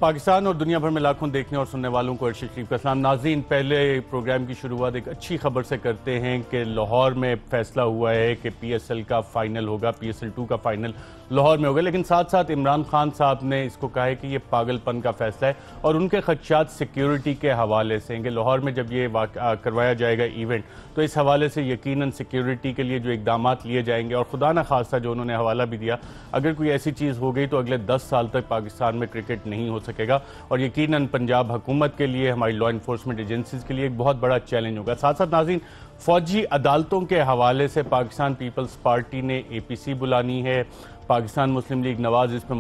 پاکستان اور دنیا بھر میں لاکھوں دیکھنے اور سننے والوں کو ارشد شریف کا سلام۔ ناظرین، پہلے پروگرام کی شروعات ایک اچھی خبر سے کرتے ہیں کہ لاہور میں فیصلہ ہوا ہے کہ پی ایس ایل کا فائنل ہوگا، پی ایس ایل 2 کا فائنل لاہور میں ہوگا، لیکن ساتھ ساتھ عمران خان صاحب نے اس کو کہا ہے کہ یہ پاگل پن کا فیصلہ ہے اور ان کے خدشات سیکیورٹی کے حوالے سے ہیں کہ لاہور میں جب یہ کروایا جائے گا ایونٹ تو اس حوالے سے یقیناً سیکیورٹی کے لیے جو اقدامات لیے جائیں گے، اور خدا نہ خواستہ جو انہوں نے حوالہ بھی دیا، اگر کوئی ایسی چیز ہو گئی تو اگلے 10 سال تک پاکستان میں کرکٹ نہیں ہو سکے گا، اور یقیناً پنجاب حکومت کے لیے، ہماری لا انفورسمنٹ ایجنسیز کے لیے ایک بہت بڑا چیلنج ہوگا۔ ساتھ ساتھ ناظرین، فوجی عدالتوں کے حوالے سے پاکستان پیپلز پارٹی نے اے پی سی بلانی ہے، پاکستان مسلم لیگ نواز اس پہ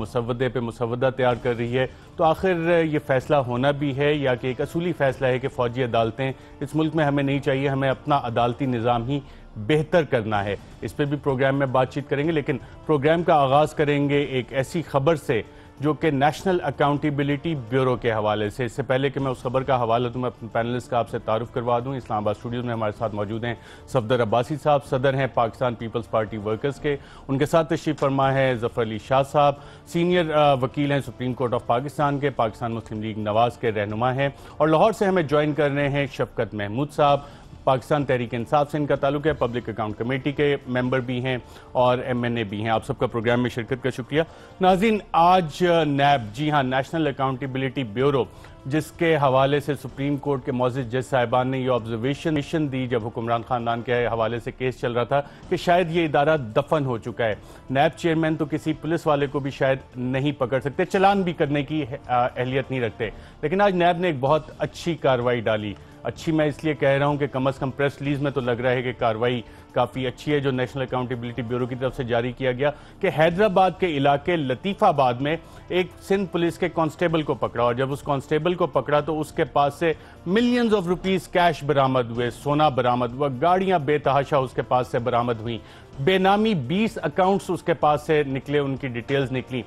مسودہ تیار کر رہی ہے، تو آخر یہ فیصلہ ہونا بھی ہے یا کہ ایک اصولی فیصلہ ہے کہ فوجی عدالتیں اس ملک میں ہمیں نہیں چاہیے، ہمیں اپنا عدالتی نظام ہی بہتر کرنا ہے۔ اس پہ بھی پروگرام میں بات چیت کریں گے، لیکن پروگرام کا آغاز کریں گے ایک ایسی خبر سے جو کہ نیشنل اکاؤنٹیبلٹی بیورو کے حوالے سے۔ اس سے پہلے کہ میں اس خبر کا حوالہ دوں، میں اپنے پینلسٹ کا آپ سے تعارف کروا دوں۔ اسلام آباد اسٹوڈیوز میں ہمارے ساتھ موجود ہیں صفدر عباسی صاحب، صدر ہیں پاکستان پیپلز پارٹی ورکرز کے، ان کے ساتھ تشریف فرما ہے ظفر علی شاہ صاحب، سینئر وکیل ہیں سپریم کورٹ آف پاکستان کے، پاکستان مسلم لیگ نواز کے رہنما ہیں، اور لاہور سے ہمیں جوائن کر رہے ہیں شفقت محمود صاحب، پاکستان تحریک انصاف سے ان کا تعلق ہے، پبلک اکاؤنٹ کمیٹی کے ممبر بھی ہیں اور ایم این اے بھی ہیں۔ آپ سب کا پروگرام میں شرکت کا شکریہ۔ ناظرین، آج نیب، جی ہاں، نیشنل اکاؤنٹیبلٹی بیورو، جس کے حوالے سے سپریم کورٹ کے معزز جج صاحبان نے یہ آبزرویشن دی جب حکمران خاندان کے حوالے سے کیس چل رہا تھا کہ شاید یہ ادارہ دفن ہو چکا ہے۔ نیب چیئرمین تو کسی پولیس والے کو بھی شاید نہیں پکڑ سکتے، چلان بھی کرنے کی اہلیت نہیں رکھتے، لیکن آج نیب نے ایک بہت اچھی کارروائی ڈالی۔ اچھی میں اس لیے کہہ رہا ہوں کہ کم از کم پریس ریلیز میں تو لگ رہا ہے کہ کارروائی کافی اچھی ہے جو نیشنل اکاؤنٹیبلٹی بیورو کی طرف سے جاری کیا گیا، کہ حیدرآباد کے علاقے لطیف آباد میں ایک سندھ پولیس کے کانسٹیبل کو پکڑا، اور جب اس کانسٹیبل کو پکڑا تو اس کے پاس سے ملینز آف روپیز کیش برآمد ہوئے، سونا برآمد ہوا، گاڑیاں بے تحاشا اس کے پاس سے برآمد ہوئیں، بے نامی 20 اکاؤنٹس اس کے پاس سے نکلے، ان کی ڈیٹیلز نکلی،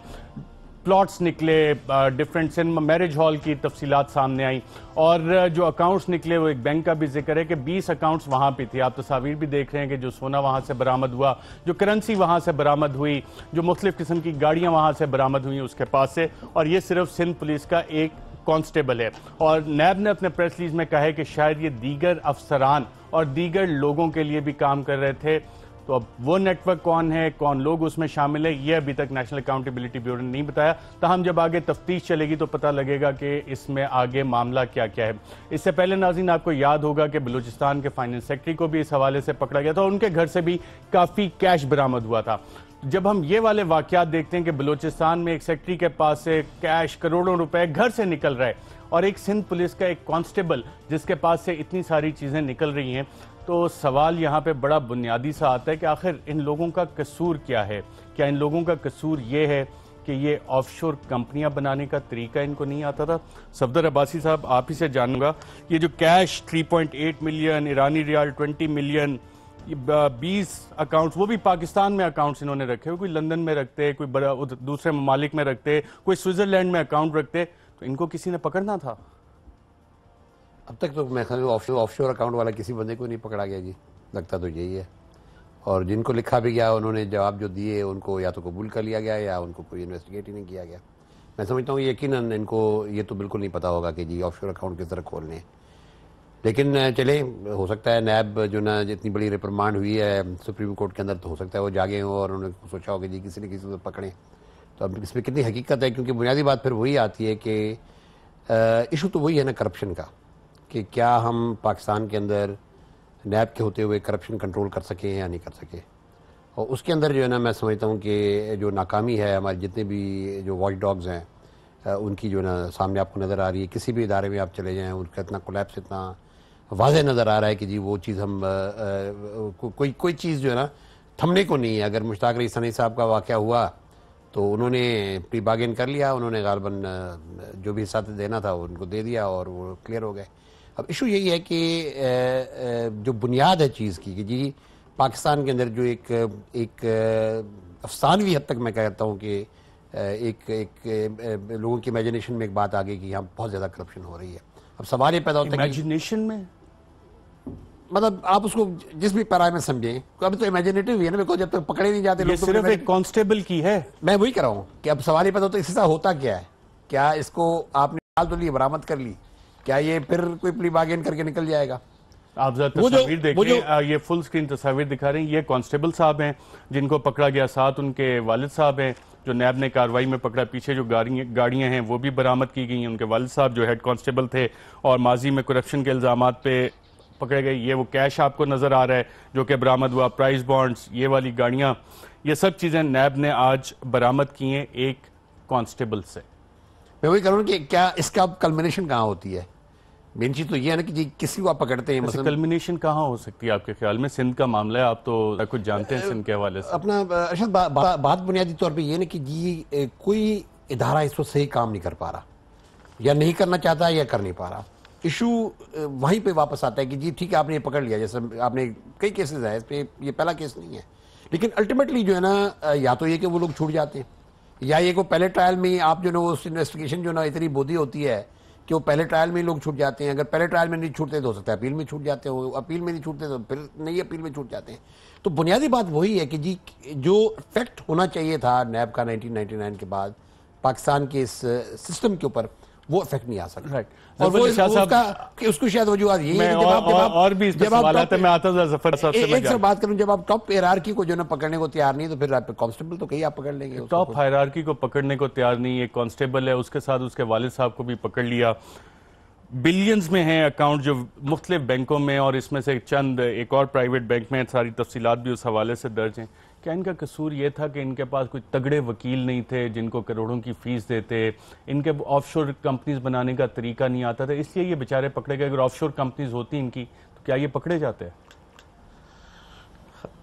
پلاٹس نکلے، ڈیفرنٹ سنیما میرج ہال کی تفصیلات سامنے آئیں، اور جو اکاؤنٹس نکلے وہ ایک بینک کا بھی ذکر ہے کہ 20 اکاؤنٹس وہاں پہ تھی۔ آپ تصاویر بھی دیکھ رہے ہیں کہ جو سونا وہاں سے برآمد ہوا، جو کرنسی وہاں سے برآمد ہوئی، جو مختلف قسم کی گاڑیاں وہاں سے برآمد ہوئیں اس کے پاس سے، اور یہ صرف سندھ پولیس کا ایک کانسٹیبل ہے۔ اور نیب نے اپنے پریس ریلیز میں کہا ہے کہ شاید یہ دیگر افسران اور دیگر لوگوں کے لیے بھی کام کر رہے تھے، تو اب وہ نیٹ ورک کون ہے، کون لوگ اس میں شامل ہیں، یہ ابھی تک نیشنل اکاؤنٹیبلٹی بیورو نے نہیں بتایا، تاہم جب آگے تفتیش چلے گی تو پتہ لگے گا کہ اس میں آگے معاملہ کیا کیا ہے۔ اس سے پہلے ناظرین، آپ کو یاد ہوگا کہ بلوچستان کے فائنانس سیکٹری کو بھی اس حوالے سے پکڑا گیا تھا، اور ان کے گھر سے بھی کافی کیش برآمد ہوا تھا۔ جب ہم یہ والے واقعات دیکھتے ہیں کہ بلوچستان میں ایک سیکٹری کے پاس سے کیش کروڑوں روپے گھر سے نکل رہا ہے، اور ایک سندھ پولیس کا ایک کانسٹیبل جس کے پاس سے اتنی ساری چیزیں نکل رہی ہیں، تو سوال یہاں پہ بڑا بنیادی سا آتا ہے کہ آخر ان لوگوں کا قصور کیا ہے؟ کیا ان لوگوں کا قصور یہ ہے کہ یہ آف شور کمپنیاں بنانے کا طریقہ ان کو نہیں آتا تھا؟ صفدر عباسی صاحب، آپ ہی سے جانوں گا، یہ جو کیش 3.8 ملین، ایرانی ریال 20 ملین، 20 اکاؤنٹس، وہ بھی پاکستان میں اکاؤنٹس انہوں نے رکھے ہوئے، کوئی لندن میں رکھتے، کوئی دوسرے ممالک میں رکھتے، کوئی سوئٹزرلینڈ میں اکاؤنٹ رکھتے، تو ان کو کسی نے پکڑنا تھا؟ اب تک تو میں آف شور اکاؤنٹ والا کسی بندے کو نہیں پکڑا گیا جی، لگتا تو یہی ہے، اور جن کو لکھا بھی گیا انہوں نے جواب جو دیے ان کو یا تو قبول کر لیا گیا یا ان کو کوئی انویسٹیگیٹ ہی نہیں کیا گیا۔ میں سمجھتا ہوں یقیناً ان کو یہ تو بالکل نہیں پتا ہوگا کہ جی آف شور اکاؤنٹ کس طرح کھولنے ہیں، لیکن چلیں، ہو سکتا ہے نیب جو نا جتنی بڑی ریپرمانڈ ہوئی ہے سپریم کورٹ کے اندر، تو ہو سکتا ہے وہ جاگے ہوں اور انہوں نے سوچا ہو کہ جی کسی نے کسی کو پکڑیں، تو اب اس میں کتنی حقیقت ہے، کیونکہ بنیادی بات پھر وہی آتی ہے کہ ایشو تو وہی ہے نا کرپشن کا، کہ کیا ہم پاکستان کے اندر نیب کے ہوتے ہوئے کرپشن کنٹرول کر سکیں یا نہیں کر سکیں، اور اس کے اندر جو ہے نا میں سمجھتا ہوں کہ جو ناکامی ہے ہمارے جتنے بھی جو واچ ڈاگز ہیں ان کی جو نا سامنے آپ کو نظر آ رہی ہے، کسی بھی ادارے میں آپ چلے جائیں ان کا اتنا کولیپس اتنا واضح نظر آ رہا ہے کہ جی وہ چیز ہم کوئی چیز جو ہے نا تھمنے کو نہیں ہے۔ اگر مشتاق رئیس ثنائی صاحب کا واقعہ ہوا تو انہوں نے پری بارگین کر لیا، انہوں نے غالباً جو بھی ساتھ دینا تھا ان کو دے دیا اور وہ کلیئر ہو گئے۔ اب ایشو یہی ہے کہ جو بنیاد ہے چیز کی کہ جی پاکستان کے اندر جو ایک افسانوی حد تک میں کہتا ہوں کہ ایک لوگوں کی امیجنیشن میں ایک بات آ گئی کہ یہاں بہت زیادہ کرپشن ہو رہی ہے۔ اب سوال یہ پیدا ہوتا ہے کہ امیجنیشن میں مطلب آپ اس کو جس بھی پیرائے میں سمجھیں، ابھی تو امیجنیٹو ہی ہے نا، بالکل جب تک پکڑے نہیں جاتے یہ صرف ایک کانسٹیبل کی ہے۔ میں وہی کہہ رہا ہوں کہ اب سوال یہ پیدا ہوتا ہے اس سے ہوتا کیا ہے کیا اس کو آپ نے نکال تو لی، برآمد کر لی، کیا یہ پھر کوئی پلی بارگین کر کے نکل جائے گا؟ آپ ذرا تصاویر دیکھیں، یہ فل سکرین تصاویر دکھا رہے ہیں. یہ کانسٹیبل صاحب ہیں جن کو پکڑا گیا، ساتھ ان کے والد صاحب ہیں جو نیب نے کارروائی میں پکڑا. پیچھے جو گاڑیاں ہیں وہ بھی برآمد کی گئی ہیں. ان کے والد صاحب جو ہیڈ کانسٹیبل تھے اور ماضی میں کرپشن کے الزامات پہ پکڑے گئے. یہ وہ کیش آپ کو نظر آ رہا ہے جو کہ برآمد ہوا، پرائز بانڈز، یہ والی گاڑیاں، یہ سب چیزیں نیب نے آج برآمد کی ہیں ایک کانسٹیبل سے. میں وہی کہہ رہا ہوں کہ کیا اس کا کلمنیشن کہاں ہوتی ہے؟ مین چیز تو یہ ہے نا کہ جی کسی کو آپ پکڑتے ہیں مثلا کلمنیشن کہاں ہو سکتی ہے آپ کے خیال میں؟ سندھ کا معاملہ ہے، آپ تو کچھ جانتے ہیں سندھ کے حوالے سے. اپنا ارشد بات بنیادی طور پہ یہ نا کہ جی کوئی ادارہ اس وقت صحیح کام نہیں کر پا رہا، یا نہیں کرنا چاہتا یا کر نہیں پا رہا. ایشو وہیں پہ واپس آتا ہے کہ جی ٹھیک ہے آپ نے یہ پکڑ لیا، جیسے آپ نے کئی کیسز ہیں اس پہ، یہ پہلا کیس نہیں ہے، لیکن الٹیمیٹلی جو ہے نا یا تو یہ کہ وہ لوگ چھوٹ جاتے ہیں، یا یہ کو پہلے ٹرائل میں آپ جو نا اس انویسٹیگیشن جو نا اتنی بودھی ہوتی ہے کہ وہ پہلے ٹرائل میں لوگ چھوٹ جاتے ہیں. اگر پہلے ٹرائل میں نہیں چھوٹتے تو ہو سکتا ہے اپیل میں چھوٹ جاتے ہیں، اپیل میں نہیں چھوٹتے تو پھر نئی اپیل میں چھوٹ جاتے ہیں. تو بنیادی بات وہی ہے کہ جی جو فیکٹ ہونا چاہیے تھا نیب کا 1999 کے بعد پاکستان کے اس سسٹم کے اوپر، وہ افیکٹ نہیں آ سکتا. اور وہ اس کو شاید وجوہات یہی ہے کہ اور بھی اس پہ سوالات ہیں، میں آتا ہوں ظفر صاحب سے. ایک سر بات کروں، جب آپ ٹاپ ہیرارکی کو جو نا پکڑنے کو تیار نہیں تو پھر آپ کانسٹیبل تو کہیں آپ پکڑ لیں گے. ٹاپ ہائرارکی کو پکڑنے کو تیار نہیں، ایک کانسٹیبل ہے، اس کے ساتھ اس کے والد صاحب کو بھی پکڑ لیا. بلینز میں ہیں اکاؤنٹ جو مختلف بینکوں میں، اور اس میں سے چند ایک اور پرائیویٹ بینک میں، ساری تفصیلات بھی اس حوالے سے درج ہیں. کیا ان کا قصور یہ تھا کہ ان کے پاس کوئی تگڑے وکیل نہیں تھے جن کو کروڑوں کی فیس دیتے؟ ان کے آف شور کمپنیز بنانے کا طریقہ نہیں آتا تھا، اس لیے یہ بیچارے پکڑے گئے. اگر آف شور کمپنیز ہوتی ان کی تو کیا یہ پکڑے جاتے ہیں؟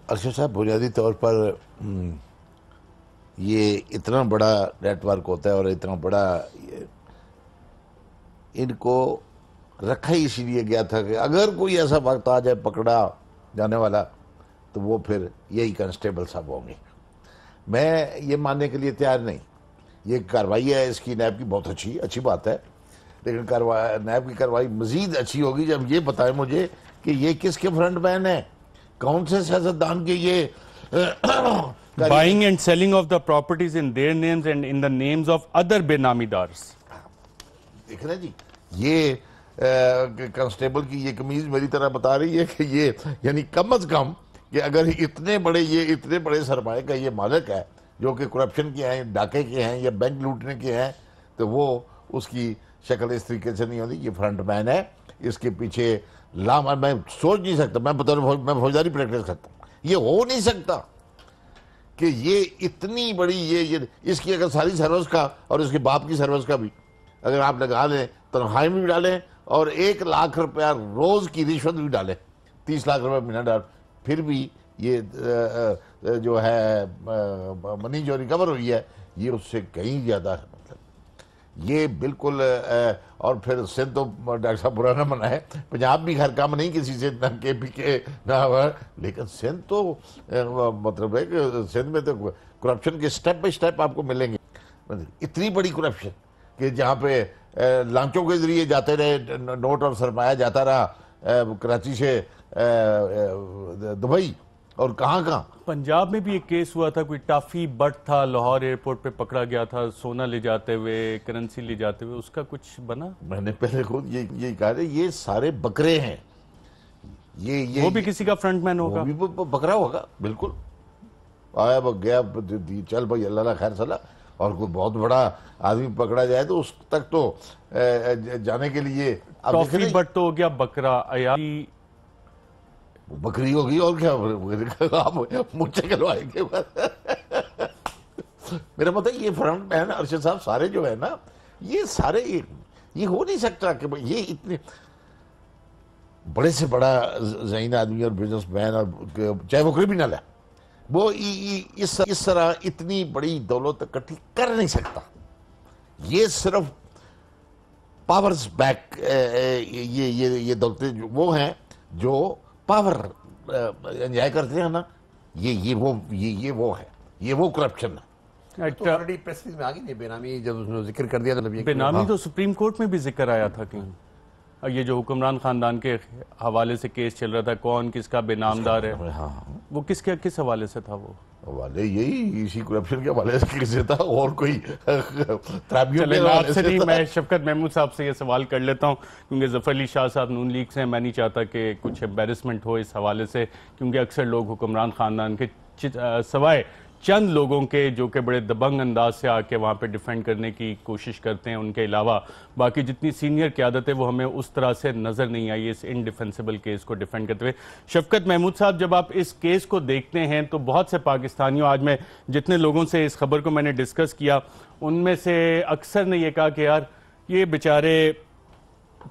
ارشد صاحب، بنیادی طور پر یہ اتنا بڑا نیٹ ورک ہوتا ہے اور اتنا بڑا، ان کو رکھا ہی اسی لیے گیا تھا کہ اگر کوئی ایسا وقت آ جائے پکڑا جانے والا تو وہ پھر یہی کانسٹیبل صاحب ہوں گے. میں یہ ماننے کے لیے تیار نہیں. یہ کارروائی ہے اس کی نیب کی بہت اچھی بات ہے، لیکن نیب کی کارروائی مزید اچھی ہوگی جب یہ بتائیں مجھے کہ یہ کس کے فرنٹ مین ہیں، کون سے سیاستدان کے یہ buying and selling of the properties in their names and in the names of other بے نامی دارس. دیکھ رہے جی، یہ کانسٹیبل کی یہ قمیض میری طرح بتا رہی ہے کہ یہ یعنی کم از کم کہ اگر اتنے بڑے سرمایہ کا یہ مالک ہے جو کہ کرپشن کے ہیں، ڈاکے کے ہیں یا بینک لوٹنے کے ہیں، تو وہ اس کی شکل اس طریقے سے نہیں ہوتی. یہ فرنٹ مین ہے، اس کے پیچھے میں سوچ نہیں سکتا، میں فوجداری پریکٹس کرتا ہوں، یہ ہو نہیں سکتا کہ یہ اتنی بڑی یہ اس کی اگر ساری سروس کا اور اس کے باپ کی سروس کا بھی اگر آپ لگا لیں، تنخواہیں بھی ڈالیں اور 1 لاکھ روپیہ روز کی رشوت بھی ڈالیں، 30 لاکھ روپے مہینہ ڈال، پھر بھی یہ جو ہے منی جو ریکور ہوئی ہے یہ اس سے کہیں زیادہ ہے. مطلب یہ بالکل، اور پھر سندھ تو ڈاکٹر صاحب برا نہ منائے، پنجاب بھی گھر کام نہیں کسی سے، نہ کے پی کے نہ، لیکن سندھ تو مطلب ہے کہ سندھ میں تو کرپشن کے سٹیپ بائی سٹیپ آپ کو ملیں گے. اتنی بڑی کرپشن کہ جہاں پہ لانچوں کے ذریعے جاتے رہے نوٹ اور سرمایہ جاتا رہا کراچی سے دبئی اور کہاں. پنجاب میں بھی ایک کیس ہوا تھا، کوئی ٹافی بٹ تھا، لاہور ایئرپورٹ پہ پکڑا گیا تھا سونا لے جاتے ہوئے، کرنسی لے جاتے ہوئے، اس کا کچھ بنا؟ میں نے پہلے خود یہی کہا ہے، یہ سارے بکرے ہیں. وہ بھی کسی کا فرنٹ مین ہوگا، وہ بھی بکرا ہوگا. بالکل آیا گیا، چل بھائی اللہ خیر صلاح. اور کوئی بہت بڑا آدمی پکڑا جائے تو اس تک تو جانے کے لیے ٹافی بٹ تو ہو گیا بکرا، عیالی بکری ہوگی اور کیا، آپ مجھے کلوائیں گے. میرا مطلب یہ فرنٹ مین ارشد صاحب سارے جو ہے نا، یہ سارے یہ ہو نہیں سکتا کہ یہ اتنے بڑے سے بڑا ذہین آدمی اور بزنس مین، اور چاہے وہ کرمینل ہے، وہ اس طرح اتنی بڑی دولت اکٹھی کر نہیں سکتا. یہ صرف پاورز بیک، یہ دولتیں وہ ہیں جو پاور انجوائے کرتے ہیں نا، یہ وہ ہے، یہ وہ کرپشن ہے. تو آلریڈی پریس میں آ گئی بے نامی، جب اس نے ذکر کر دیا تو بے نامی تو سپریم کورٹ میں بھی ذکر آیا تھا کہیں. یہ جو حکمران خاندان کے حوالے سے کیس چل رہا تھا، کون کس کا بے نام دار ہے، وہ کس حوالے سے تھا؟ وہ حوالے یہی اسی کرپشن کے حوالے سے تھا، اور کوئی ترابیوں کے چلیں حوالے آپ سے سے نہیں، تھا۔ میں شفقت محمود صاحب سے یہ سوال کر لیتا ہوں، کیونکہ ظفر علی شاہ صاحب نون لیگ سے ہیں، میں نہیں چاہتا کہ کچھ امبیرسمنٹ ہو اس حوالے سے، کیونکہ اکثر لوگ حکمران خاندان کے سوائے چند لوگوں کے جو کہ بڑے دبنگ انداز سے آ کے وہاں پہ ڈیفینڈ کرنے کی کوشش کرتے ہیں، ان کے علاوہ باقی جتنی سینئر قیادت ہے وہ ہمیں اس طرح سے نظر نہیں آئی اس انڈیفینسیبل کیس کو ڈیفینڈ کرتے ہوئے۔ شفقت محمود صاحب، جب آپ اس کیس کو دیکھتے ہیں تو بہت سے پاکستانیوں، آج میں جتنے لوگوں سے اس خبر کو میں نے ڈسکس کیا ان میں سے اکثر نے یہ کہا کہ یار یہ بیچارے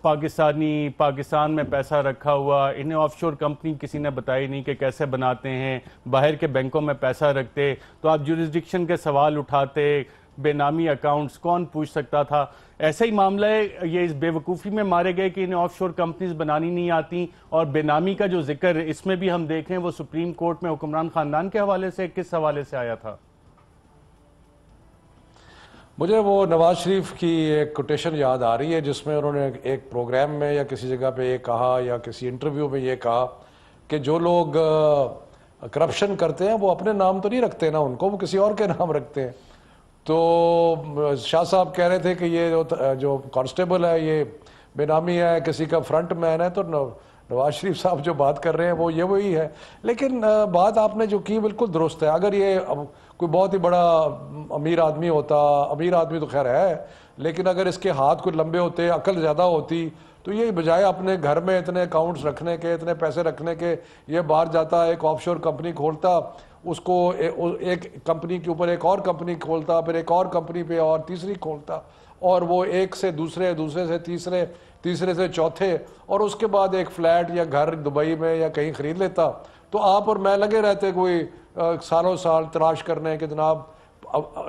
پاکستان میں پیسہ رکھا ہوا، انہیں آف شور کمپنی کسی نے بتائی نہیں کہ کیسے بناتے ہیں، باہر کے بینکوں میں پیسہ رکھتے تو آپ جوریسڈکشن کے سوال اٹھاتے، بے نامی اکاؤنٹس کون پوچھ سکتا تھا، ایسا ہی معاملہ ہے، یہ اس بے وقوفی میں مارے گئے کہ انہیں آف شور کمپنیز بنانی نہیں آتی، اور بے نامی کا جو ذکر اس میں بھی ہم دیکھ رہے ہیں وہ سپریم کورٹ میں حکمران خاندان کے حوالے سے کس حوالے سے آیا تھا؟ مجھے وہ نواز شریف کی ایک کوٹیشن یاد آ رہی ہے جس میں انہوں نے ایک پروگرام میں یا کسی جگہ پہ یہ کہا یا کسی انٹرویو میں یہ کہا کہ جو لوگ کرپشن کرتے ہیں وہ اپنے نام تو نہیں رکھتے نا ان کو، وہ کسی اور کے نام رکھتے ہیں۔ تو شاہ صاحب کہہ رہے تھے کہ یہ جو کانسٹیبل ہے یہ بے نامی ہے، کسی کا فرنٹ مین ہے، تو نواز شریف صاحب جو بات کر رہے ہیں وہ وہی ہے۔ لیکن بات آپ نے جو کی بالکل درست ہے، اگر یہ کوئی بہت ہی بڑا امیر آدمی ہوتا، امیر آدمی تو خیر ہے، لیکن اگر اس کے ہاتھ کوئی لمبے ہوتے، عقل زیادہ ہوتی، تو یہ بجائے اپنے گھر میں اتنے اکاؤنٹس رکھنے کے، اتنے پیسے رکھنے کے، یہ باہر جاتا، ایک آف شور کمپنی کھولتا، اس کو ایک کمپنی کے اوپر ایک اور کمپنی کھولتا، پھر ایک اور کمپنی پہ اور تیسری کھولتا، اور وہ ایک سے دوسرے، دوسرے سے تیسرے، تیسرے سے چوتھے، اور اس کے بعد ایک فلیٹ یا گھر دبئی میں یا کہیں خرید لیتا۔ تو آپ اور میں لگے رہتے کوئی سالوں سال تلاش کرنے کہ جناب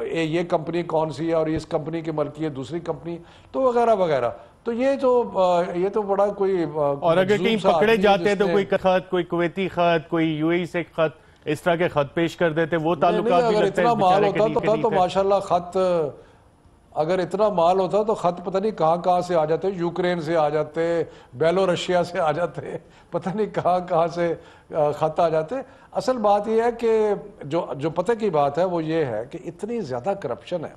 یہ کمپنی کون سی ہے اور اس کمپنی کی ملکیت دوسری کمپنی، تو وغیرہ وغیرہ۔ تو یہ تو بڑا کوئی، اور اگر کہیں پکڑے جاتے تو کوئی خط، کوئی کویتی خط، کوئی یو اے ای سے خط، اس طرح کے خط پیش کر دیتے، وہ تعلقات بھی اگر لگتے ہیں اتنا مال بیچارے کے ہوتا نیچے تو ماشاءاللہ خط، اگر اتنا مال ہوتا تو خط پتہ نہیں کہاں کہاں سے آ جاتے، یوکرین سے آ جاتے، بیلو رشیا سے آ جاتے، پتہ نہیں کہاں کہاں سے خط آ جاتے۔ اصل بات یہ ہے کہ جو پتہ کی بات ہے وہ یہ ہے کہ اتنی زیادہ کرپشن ہے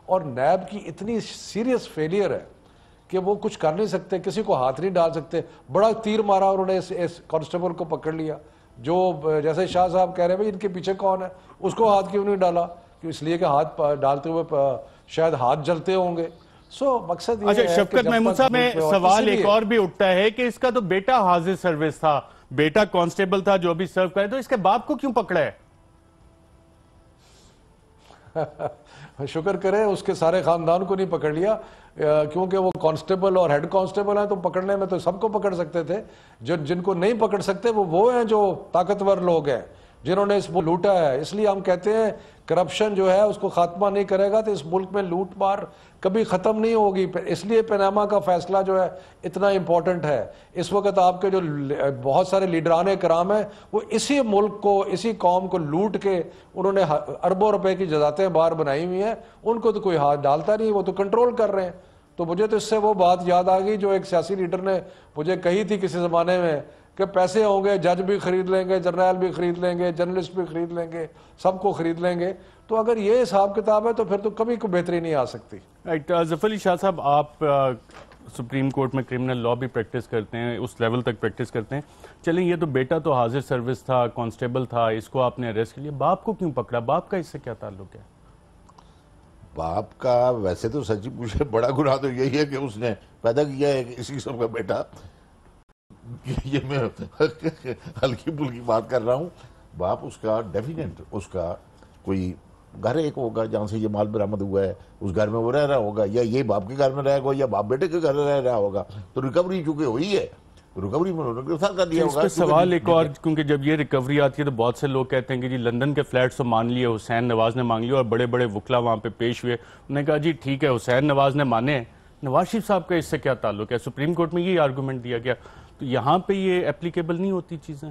اور نیب کی اتنی سیریس فیلئر ہے کہ وہ کچھ کر نہیں سکتے، کسی کو ہاتھ نہیں ڈال سکتے۔ بڑا تیر مارا انہوں نے اس کانسٹیبل کو پکڑ لیا، جو جیسے شاہ صاحب کہہ رہے ہیں بھائی ان کے پیچھے کون ہے، اس کو ہاتھ کیوں نہیں ڈالا؟ اس لیے کہ ہاتھ ڈالتے ہوئے شاید ہاتھ جلتے ہوں گے۔ مقصد یہ ہے کہ شفقت محمود صاحب میں سوال ایک اور بھی اٹھتا ہے کہ اس کا تو بیٹا حاضر سروس تھا، بیٹا کانسٹیبل تھا جو ابھی سرو کرے، تو اس کے باپ کو کیوں پکڑا ہے؟ شکر کرے اس کے سارے خاندان کو نہیں پکڑ لیا، کیونکہ وہ کانسٹیبل اور ہیڈ کانسٹیبل ہیں، تو پکڑنے میں تو سب کو پکڑ سکتے تھے۔ جن کو نہیں پکڑ سکتے وہ ہیں جو طاقتور لوگ ہیں، جنہوں نے اس کو لوٹا ہے۔ اس لیے ہم کہتے ہیں کرپشن جو ہے اس کو خاتمہ نہیں کرے گا تو اس ملک میں لوٹ مار کبھی ختم نہیں ہوگی۔ اس لیے پیناما کا فیصلہ جو ہے اتنا امپورٹنٹ ہے۔ اس وقت آپ کے جو بہت سارے لیڈران کرام ہیں وہ اسی ملک کو، اسی قوم کو لوٹ کے انہوں نے اربوں روپے کی جزاتیں باہر بنائی ہوئی ہیں، ان کو تو کوئی ہاتھ ڈالتا نہیں، وہ تو کنٹرول کر رہے ہیں۔ تو مجھے تو اس سے وہ بات یاد آ گئی جو ایک سیاسی لیڈر نے مجھے کہی تھی کسی زمانے میں کہ پیسے ہوں گے، جج بھی خرید لیں گے، جرنیل بھی خرید لیں گے، جرنلسٹ بھی خرید لیں گے، سب کو خرید لیں گے۔ تو اگر یہ حساب کتاب ہے تو پھر تو کبھی کوئی بہتری نہیں آ سکتی۔ ظفر علی شاہ صاحب، آپ سپریم کورٹ میں کرمنل لا بھی پریکٹس کرتے ہیں، اس لیول تک پریکٹس کرتے ہیں، چلیں یہ تو بیٹا تو حاضر سروس تھا، کانسٹیبل تھا، اس کو آپ نے اریسٹ کر لیا، باپ کو کیوں پکڑا؟ باپ کا اس سے کیا تعلق ہے؟ باپ کا ویسے تو سچی پوچھے بڑا گناہ تو یہی ہے کہ اس نے پیدا کیا ہے اسی قسم کا بیٹا۔ یہ میں ہلکی پھلکی بات کر رہا ہوں۔ باپ اس کا ڈیفینیٹ، اس کا کوئی گھر ایک ہوگا جہاں سے یہ مال برآمد ہوا ہے، اس گھر میں وہ رہ رہا ہوگا، یا یہ باپ کے گھر میں رہے گا یا باپ بیٹے کے گھر رہ رہا ہوگا۔ تو ریکوری چونکہ ہوئی ہے تو ریکوری میں انہوں نے گرفتار کر لیا اس ہوگا۔ پہ سوال ایک اور، کیونکہ جب یہ ریکوری آتی ہے تو بہت سے لوگ کہتے ہیں کہ جی لندن کے فلیٹس تو مان لیے، حسین نواز نے مانگ لیا، اور بڑے بڑے وکلا وہاں پہ پیش ہوئے، انہوں نے کہا جی ٹھیک ہے حسین نواز نے مانے ہیں، نواز شریف صاحب کا اس سے کیا تعلق ہے؟ سپریم کورٹ میں یہ آرگومنٹ دیا گیا، تو یہاں پہ یہ اپلیکیبل نہیں ہوتی چیزیں؟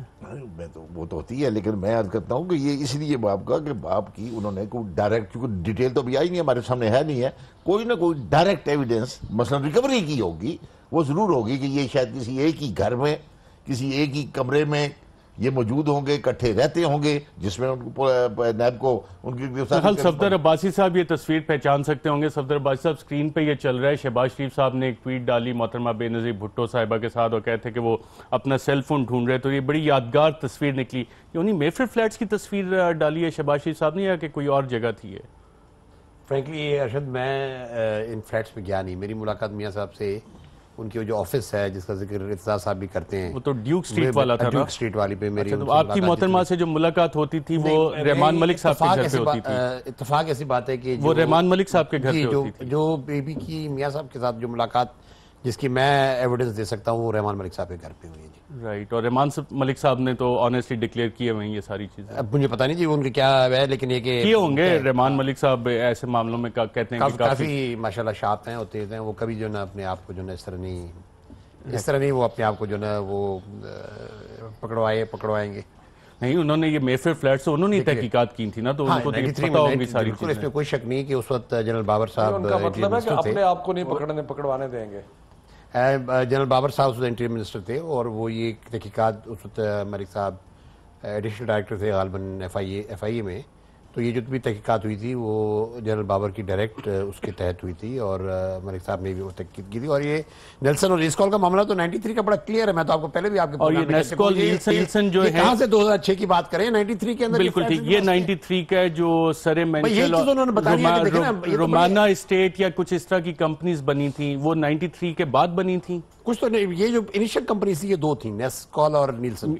میں تو وہ تو ہوتی ہے، لیکن میں عرض کرتا ہوں کہ یہ اس لیے باپ کا کہ باپ کی انہوں نے کوئی ڈائریکٹ، کیونکہ ڈیٹیل تو بھی آئی نہیں ہمارے سامنے ہے نہیں ہے، کوئی نہ کوئی ڈائریکٹ ایویڈنس مثلا ریکوری کی ہوگی، وہ ضرور ہوگی کہ یہ شاید کسی ایک ہی گھر میں، کسی ایک ہی کمرے میں یہ موجود ہوں گے, اکٹھے رہتے ہوں گے, جس میں ان کو نیب کو ان کی خل صفدر عباسی صاحب یہ تصویر پہچان سکتے ہوں گے. صفدر عباسی صاحب اسکرین پہ یہ چل رہا ہے. شہباز شریف صاحب نے ایک ٹویٹ ڈالی محترمہ بے نظیر بھٹو صاحبہ کے ساتھ اور کہتے ہیں کہ وہ اپنا سیل فون ڈھونڈ رہے, تو یہ بڑی یادگار تصویر نکلی. یہ انہیں میفر فلیٹس کی تصویر ڈالی ہے شہباز شریف صاحب نے یا کہ کوئی اور جگہ تھی؟ ہے فرینکلی ارشد میں ان فلیٹس پہ گیا نہیں. میری ملاقات میاں صاحب سے ان کی جو آفس ہے جس کا ذکر ارتضیٰ صاحب بھی کرتے ہیں, وہ تو ڈیوک اسٹریٹ والا تھا. ڈیوک اسٹریٹ والی پہ میری تو آپ کی محترمہ سے جو ملاقات ہوتی تھی وہ رحمان ملک صاحب کے گھر پہ ہوتی تھی. اتفاق ایسی بات ہے کہ وہ رحمان ملک صاحب کے گھر پہ ہوتی تھی. جو بیبی کی میاں صاحب کے ساتھ جو ملاقات جس کی میں ایویڈنس دے سکتا ہوں وہ رحمان ملک صاحب کے گھر پہ ہوئی ہے جی. رائٹ. اور رحمان ملک صاحب نے تو آنیسٹلی ڈکلیئر کیے ہوئے ہیں یہ ساری چیزیں. اب مجھے پتہ نہیں جی ان کے کیا ہے, لیکن یہ کہ کیے ہوں گے. رحمان ملک صاحب ایسے معاملوں میں کہتے ہیں کہ کافی ماشاءاللہ شارپ ہیں اور تیز ہیں. وہ کبھی جو ہے نا اپنے آپ کو جو ہے نا اس طرح نہیں وہ اپنے آپ کو جو ہے نا وہ پکڑوائیں گے. نہیں, انہوں نے یہ میفر فلیٹ سے انہوں نے تحقیقات کی تھی نا, تو ان کو پتہ ہوگی ساری چیزیں. اس میں کوئی شک نہیں کہ اس وقت جنرل بابر صاحب ان کا مطلب ہے کہ اپنے آپ کو نہیں پکڑوانے دیں گے. جنرل بابر صاحب اس انٹیریئر منسٹر تھے اور وہ یہ تحقیقات اس وقت ملک صاحب ایڈیشنل ڈائریکٹر تھے غالباً ایف آئی اے میں. تو یہ جو بھی تحقیقات ہوئی تھی وہ جنرل بابر کی ڈائریکٹ اس کے تحت ہوئی تھی اور ملک صاحب نے بھی وہ تحقیق کی تھی. اور یہ نیلسن اور نیسکال کا معاملہ تو 93 کا بڑا کلیئر ہے. میں تو آپ کو پہلے بھی آپ کے اور یہ نیلسن جو ہے کہاں سے 2006 کی بات کریں 93 کے اندر. بالکل ٹھیک. یہ 93 کا جو سر مینشل رومانہ اسٹیٹ یا کچھ اس طرح کی کمپنیز بنی تھیں وہ 93 کے بعد بنی تھیں کچھ. تو یہ جو انیشل کمپنیز تھی یہ دو تھیں, نیسکال اور نیلسن.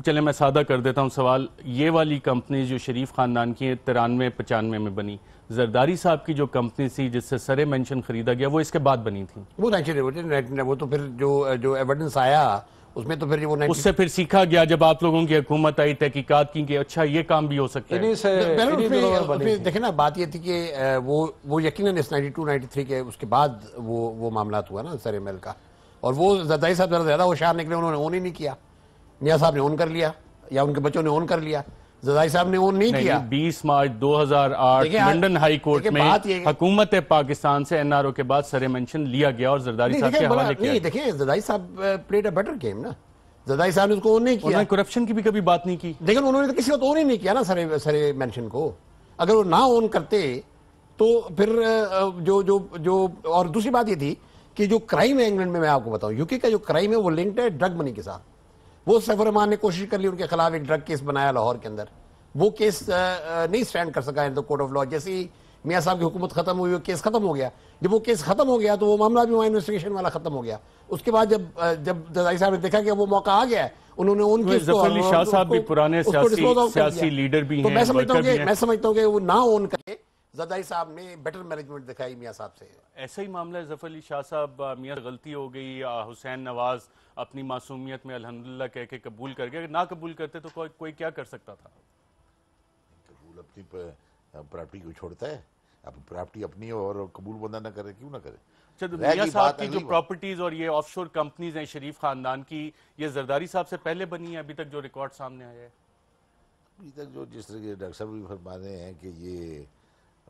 چلے میں سادہ کر دیتا ہوں سوال. یہ والی کمپنیز جو شریف خاندان کی 93-95 میں بنی, زرداری صاحب کی جو کمپنی تھی جس سے سر مینشن خریدا گیا وہ اس کے بعد بنی تھی. وہ تو پھر جو ایویڈنس آیا اس میں تو پھر وہ اس سے پھر سیکھا گیا جب آپ لوگوں کی حکومت آئی, تحقیقات کی کہ اچھا یہ کام بھی ہو سکتا ہے. دیکھیں نا بات یہ تھی کہ وہ یقیناً اس 92-93 کے اس کے بعد وہ معاملات ہوا نا سر ایمل کا, اور وہ زرداری صاحب زیادہ ہوشیار نکلے. انہوں نے اون ہی نہیں کیا. میاں صاحب نے اون کر لیا یا ان کے بچوں نے اون کر لیا. زرداری صاحب نے اون نہیں کیا. 20 مارچ 2008 لنڈن ہائی کورٹ میں حکومت پاکستان سے این آر او کے بعد سر مینشن لیا گیا اور زرداری صاحب کے حوالے کیا. نہیں دیکھیں زرداری صاحب پلیڈ اے بیٹر گیم نا. زرداری صاحب نے اس کو اون نہیں کیا. انہوں نے کرپشن کی بھی کبھی بات نہیں کی. لیکن انہوں نے تو کسی وقت اون ہی نہیں کیا نا سر مینشن کو. اگر وہ نہ اون کرتے تو پھر جو اور دوسری بات یہ تھی کہ جو کرائم ہے انگلینڈ میں آپ کو بتاؤں, یو کے کا جو کرائم ہے وہ لنکڈ ہے ڈرگ منی کے ساتھ. وہ سیف الرحمان نے کوشش کر لی ان کے خلاف ایک ڈرگ کیس بنایا لاہور کے اندر. وہ کیس نہیں سٹینڈ کر سکا ان دا کورٹ آف لا. جیسے ہی میاں صاحب کی حکومت ختم ہوئی وہ کیس ختم ہو گیا. جب وہ کیس ختم ہو گیا تو وہ معاملہ بھی وہاں انویسٹیگیشن والا ختم ہو گیا. اس کے بعد جب زرداری صاحب نے دیکھا کہ وہ موقع آ گیا ہے انہوں نے ان کی ظفر علی شاہ صاحب بھی پرانے سیاسی لیڈر بھی ہیں. میں سمجھتا ہوں کہ وہ نہ اون کرے. زرداری صاحب نے بیٹر مینجمنٹ دکھائی میاں صاحب سے. ایسا ہی معاملہ ہے ظفر علی شاہ صاحب. میاں غلطی ہو گئی, حسین نواز اپنی معصومیت میں الحمدللہ کہہ کے قبول کر گیا. اگر نہ قبول کرتے تو کوئی کیا کر سکتا تھا؟ قبول اپنی پراپرٹی کو چھوڑتا ہے. اب پراپرٹی اپنی اور قبول بندہ نہ کرے کیوں نہ کرے. میاں صاحب کی جو پراپرٹیز اور یہ آف شور کمپنیز ہیں شریف خاندان کی, یہ زرداری صاحب سے پہلے بنی ہے ابھی تک جو ریکارڈ سامنے آیا ہے؟ ابھی تک جو جس طرح کے ڈاکٹر صاحب بھی فرما رہے ہیں کہ یہ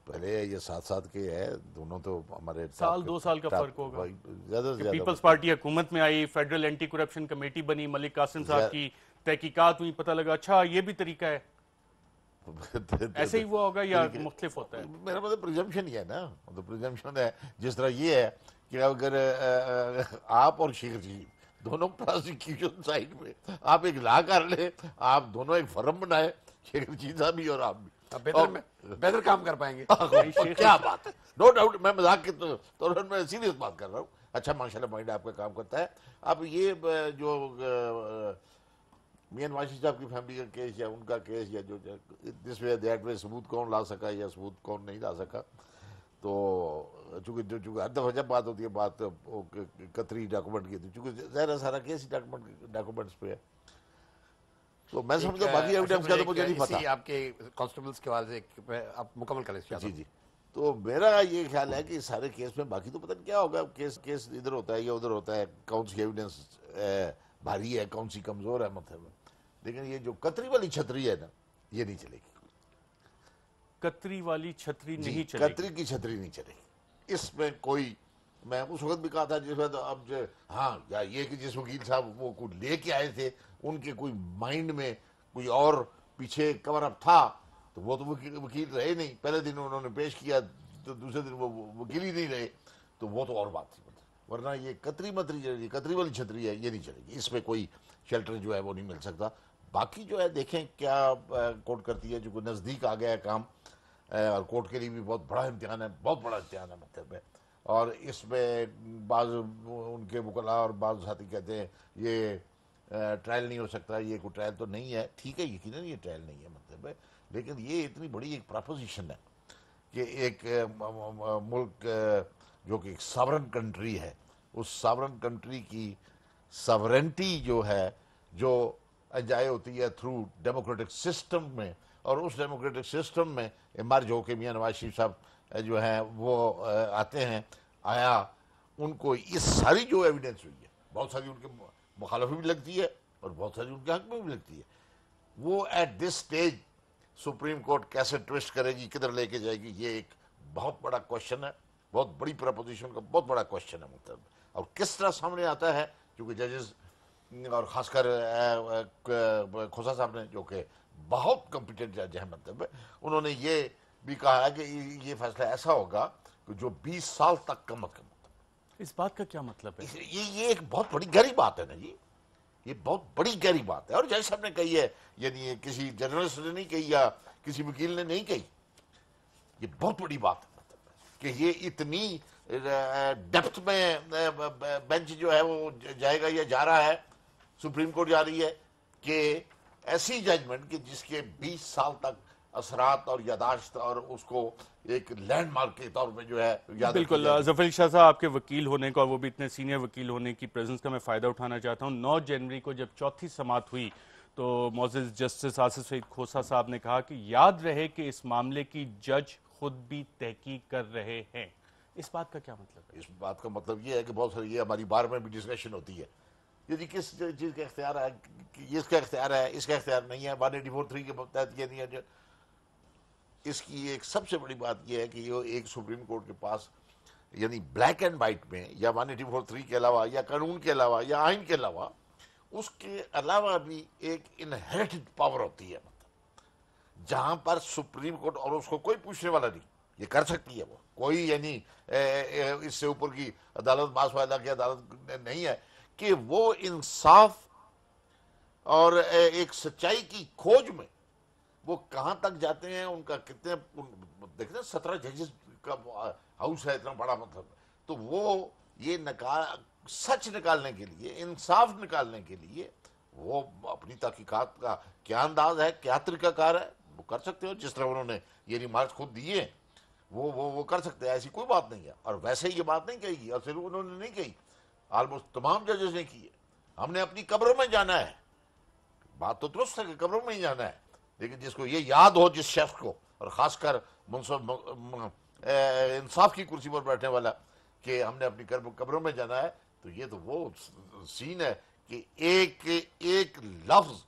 پہلے یہ 7 کے ہے, دونوں تو ہمارے 2 سال کا فرق ہوگا. زیادہ سے زیادہ پیپلز پارٹی حکومت میں آئی, فیڈرل اینٹی کرپشن کمیٹی بنی, ملک قاسم صاحب کی تحقیقات ہوئی, پتہ لگا اچھا یہ بھی طریقہ ہے. ایسے ہی ہوا ہوگا یا مختلف ہوتا ہے؟ میرا مطلب پریزمپشن ہی ہے نا. مطلب پریزمپشن ہے جس طرح یہ ہے کہ اگر آپ اور شیخ جی دونوں پراسیکیوشن سائڈ میں آپ ایک لا کر لیں, آپ دونوں ایک فرم بنائے, شیخ رشید صاحب بھی اور آپ بھی, بہتر کام کر پائیں گے. کیا بات ہے, نو ڈاؤٹ. میں مذاق کے طور پر میں سیریس بات کر رہا ہوں. اچھا ماشاءاللہ مائنڈ آپ کا کام کرتا ہے. اب یہ جو میاں نواز شریف صاحب کی فیملی کا کیس یا ان کا کیس یا جو دس وے دیٹ وے ثبوت کون لا سکا یا ثبوت کون نہیں لا سکا, تو چونکہ ہر دفعہ جب بات ہوتی ہے بات قطری ڈاکومنٹ کی, چونکہ ظاہر سارا کیس ہی ڈاکومنٹس پہ ہے. تو میں سمجھتا ہوں باقی ایویڈنس کا تو مجھے نہیں پتا. آپ کے کانسٹیبلز کے حوالے سے آپ مکمل کریں. جی. تو میرا یہ خیال ہے کہ سارے کیس میں باقی تو پتہ نہیں کیا ہوگا. کیس ادھر ہوتا ہے یا ادھر ہوتا ہے, کون سی ایویڈنس بھاری ہے کون سی کمزور ہے مطلب. لیکن یہ جو قطری والی چھتری ہے نا یہ نہیں چلے گی. قطری والی چھتری نہیں چلے گی. قطری کی چھتری نہیں چلے گی. اس میں کوئی میں اس وقت بھی کہا تھا جس وقت اب ہاں یا یہ کہ جس وکیل صاحب وہ کوئی لے کے آئے تھے ان کے کوئی مائنڈ میں کوئی اور پیچھے کور اپ تھا تو وہ تو وکیل رہے نہیں. پہلے دن انہوں نے پیش کیا تو دوسرے دن وہ وکیل ہی نہیں رہے, تو وہ تو اور بات تھی. ورنہ یہ کتری متری کتری والی چھتری ہے یہ نہیں چلے گی, اس میں کوئی شیلٹر جو ہے وہ نہیں مل سکتا. باقی جو ہے دیکھیں کیا کورٹ کرتی ہے, جو نزدیک آ گیا ہے کام, اور کورٹ کے لیے بھی بہت بڑا امتحان ہے, بہت بڑا امتحان ہے مطلب ہے. اور اس میں بعض ان کے وکلاء اور بعض ساتھی کہتے ہیں یہ ٹرائل نہیں ہو سکتا, یہ کوئی ٹرائل تو نہیں ہے. ٹھیک ہے, یقیناً یہ ٹرائل نہیں ہے مطلب ہے, لیکن یہ اتنی بڑی ایک پراپوزیشن ہے کہ ایک ملک جو کہ ایک ساورن کنٹری ہے, اس ساورن کنٹری کی ساورنٹی جو ہے جو انجوائے ہوتی ہے تھرو ڈیموکریٹک سسٹم میں, اور اس ڈیموکریٹک سسٹم میں ایمرج ہو کے میاں نواز شریف صاحب جو ہیں وہ آتے ہیں. آیا ان کو اس ساری جو ایویڈنس ہوئی ہے, بہت ساری ان کے مخالف بھی لگتی ہے اور بہت ساری ان کے حق میں بھی لگتی ہے, وہ at this stage supreme court کیسے ٹوسٹ کرے گی, کدھر لے کے جائے گی, یہ ایک بہت بڑا کوشچن ہے, بہت بڑی پرپوزیشن کا بہت بڑا کوشچن ہے مطلب. اور کس طرح سامنے آتا ہے, کیونکہ ججز اور خاص کر کھوسا صاحب نے جو کہ بہت کمپیٹنٹ جج ہیں مطلب, انہوں نے یہ بھی کہا ہے کہ یہ فیصلہ ایسا ہوگا کہ جو 20 سال تک کم از کم. اس بات کا کیا مطلب ہے؟ یہ ایک بہت بڑی گہری بات ہے نا جی, یہ بہت بڑی گہری بات ہے. اور جج صاحب نے کہی ہے, یعنی کسی جرنلسٹ نے نہیں کہی یا کسی وکیل نے نہیں کہی, یہ بہت بڑی بات ہے کہ یہ اتنی ڈیپتھ میں بینچ جو ہے وہ جائے گا یا جا رہا ہے, سپریم کورٹ جا رہی ہے کہ ایسی ججمنٹ کہ جس کے 20 سال تک اثرات اور یاداشت اور اس کو ایک لینڈ مارک کے طور پہ جو ہے یاد. بالکل. ظفر شاہ صاحب, آپ کے وکیل ہونے کا اور وہ بھی اتنے سینئر وکیل ہونے کی پریزنس کا میں فائدہ اٹھانا چاہتا ہوں. 9 جنوری کو جب چوتھی سماعت ہوئی تو معزز جسٹس آصف سعید کھوسا صاحب نے کہا کہ یاد رہے کہ اس معاملے کی جج خود بھی تحقیق کر رہے ہیں. اس بات کا کیا مطلب ہے؟ اس بات کا مطلب یہ ہے کہ بہت ساری یہ ہماری بار میں بھی ڈسکشن ہوتی ہے, یہ کس چیز کا اختیار ہے, یہ اس کا اختیار ہے, اس کا اختیار نہیں ہے, 184(3) کے تحت یہ نہیں ہے. اس کی ایک سب سے بڑی بات یہ ہے کہ یہ ایک سپریم کورٹ کے پاس یعنی بلیک اینڈ وائٹ میں یا 184(3) کے علاوہ یا قانون کے علاوہ یا آئین کے علاوہ اس کے علاوہ بھی ایک انہیریٹڈ پاور ہوتی ہے مطلب, جہاں پر سپریم کورٹ اور اس کو کوئی پوچھنے والا نہیں, یہ کر سکتی ہے وہ, کوئی یعنی اس سے اوپر کی عدالت باز فائدہ کی عدالت نہیں ہے کہ وہ انصاف اور ایک سچائی کی کھوج میں وہ کہاں تک جاتے ہیں. ان کا کتنے دیکھتے ہیں 17 ججز کا ہاؤس ہے اتنا بڑا مطلب, تو وہ یہ سچ نکالنے کے لیے, انصاف نکالنے کے لیے وہ اپنی تحقیقات کا کیا انداز ہے, کیا طریقہ کار ہے, وہ کر سکتے ہو. جس طرح انہوں نے یہ ریمارکس خود دیے وہ کر سکتے ہیں, ایسی کوئی بات نہیں ہے. اور ویسے ہی یہ بات نہیں کہی گی, اور صرف انہوں نے نہیں کہی, آلموسٹ تمام ججز نے کی ہے. ہم نے اپنی قبروں میں جانا ہے, بات تو درست ہے کہ قبروں میں ہی جانا ہے, لیکن جس کو یہ یاد ہو, جس شخص کو, اور خاص کر انصاف کی کرسی پر بیٹھنے والا, کہ ہم نے اپنی قبروں میں جانا ہے, تو یہ تو وہ سین ہے کہ ایک لفظ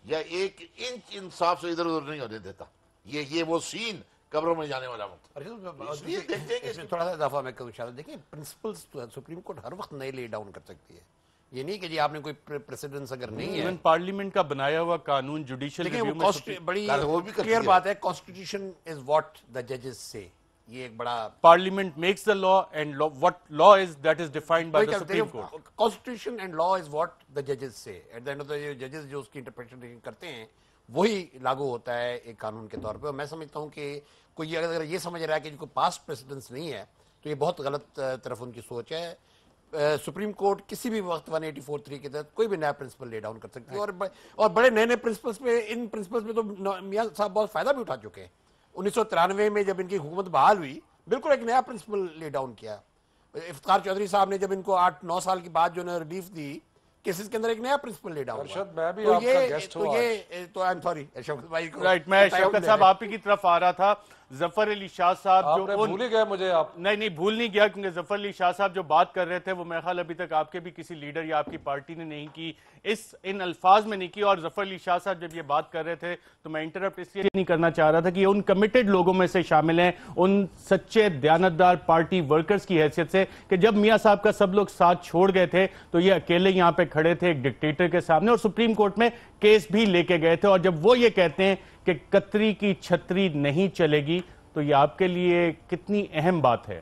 یا 1 انچ انصاف سے ادھر ادھر نہیں ہونے دیتا. یہ وہ سین قبروں میں جانے والا تھوڑا سا اضافہ میں کروں شاید. دیکھیں پرنسپلز سپریم کورٹ ہر وقت نئے لے ڈاؤن کر سکتی ہے, یہ نہیں کہ جی آپ نے کوئی پریسیڈنس اگر نہیں ہے, پارلیمنٹ کا بنایا ہوا قانون جوڈیشل ریویو میں بڑی کلیئر بات ہے, کانسٹیٹیوشن از واٹ دا ججز سے, یہ ایک بڑا parliament makes the law and what law is that is defined by the Supreme Court. Constitution and law is what the judges say. At the end of the day judges جو اس کی interpretation کرتے ہیں وہی لاگو ہوتا ہے ایک قانون کے طور پہ. اور میں سمجھتا ہوں کہ کوئی اگر یہ سمجھ رہا ہے کہ کوئی پاسٹ پریسیڈنس نہیں ہے تو یہ بہت غلط طرف ان کی سوچ ہے. سپریم کورٹ کسی بھی وقت 184(3) کے تحت کوئی بھی نیا پرنسپل لے ڈاؤن کر سکتی ہے, اور بڑے نئے پرنسپلس پہ, ان پرنسپلس پہ تو میاں صاحب بہت فائدہ بھی اٹھا چکے ہیں. 1993 میں جب ان کی حکومت بحال ہوئی بالکل ایک نیا پرنسپل لے ڈاؤن کیا. افتخار چودھری صاحب نے جب ان کو 8-9 سال کی بعد جو ہے ریلیف دی, کیسز کے اندر ایک نیا پرنسپل لے ڈاؤن. میں بھی آپ کا گیسٹ ہوں تو آئی ایم سوری شوکت بھائی کو, رائٹ, میں شوکت صاحب آپ ہی کی طرف آ رہا تھا. ظفر علی شاہ صاحب آپ نے بھول ہی گئے مجھے. آپ نہیں بھول نہیں گیا, کیونکہ ظفر علی شاہ صاحب جو بات کر رہے تھے وہ میرے خیال ابھی تک آپ کے بھی کسی لیڈر یا آپ کی پارٹی نے نہیں کی, ان الفاظ میں نہیں کی. اور ظفر علی شاہ صاحب جب یہ بات کر رہے تھے تو میں انٹرپٹ اس لیے نہیں کرنا چاہ رہا تھا کہ یہ ان کمیٹڈ لوگوں میں سے شامل ہیں, ان سچے دیانتدار پارٹی ورکرز کی حیثیت سے, کہ جب میاں صاحب کا سب لوگ ساتھ چھوڑ گئے تھے تو یہ اکیلے یہاں پہ کھڑے تھے ایک ڈکٹیٹر کے سامنے, اور سپریم کورٹ میں کیس بھی لے کے گئے تھے. اور جب وہ یہ کہتے ہیں کہ قطری کی چھتری نہیں چلے گی, تو یہ آپ کے لیے کتنی اہم بات ہے؟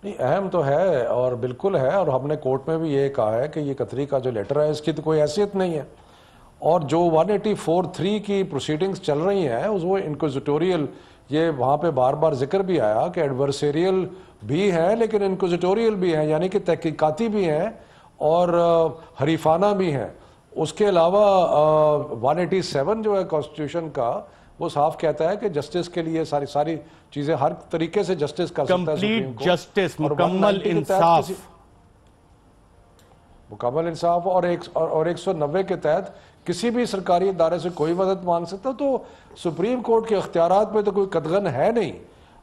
نہیں, اہم تو ہے اور بالکل ہے, اور ہم نے کورٹ میں بھی یہ کہا ہے کہ یہ قطری کا جو لیٹر ہے اس کی تو کوئی حیثیت نہیں ہے. اور جو 184(3) کی پروسیڈنگز چل رہی ہیں وہ انکوزیٹوریل, یہ وہاں پہ بار بار ذکر بھی آیا کہ ایڈورسیریل بھی ہیں لیکن انکوزیٹوریل بھی ہیں, یعنی کہ تحقیقاتی بھی ہیں اور حریفانہ بھی ہیں. اس کے علاوہ 187 جو ہے کانسٹیٹیوشن کا, وہ صاف کہتا ہے کہ جسٹس کے لیے ساری چیزیں ہر طریقے سے جسٹس کر سکتا ہے سپریم کورٹ. جسٹس, مکمل انصاف, مکمل انصاف, اور 190 کے تحت کسی بھی سرکاری ادارے سے کوئی مدد مانگ سکتا. تو سپریم کورٹ کے اختیارات میں تو کوئی قدغن ہے نہیں.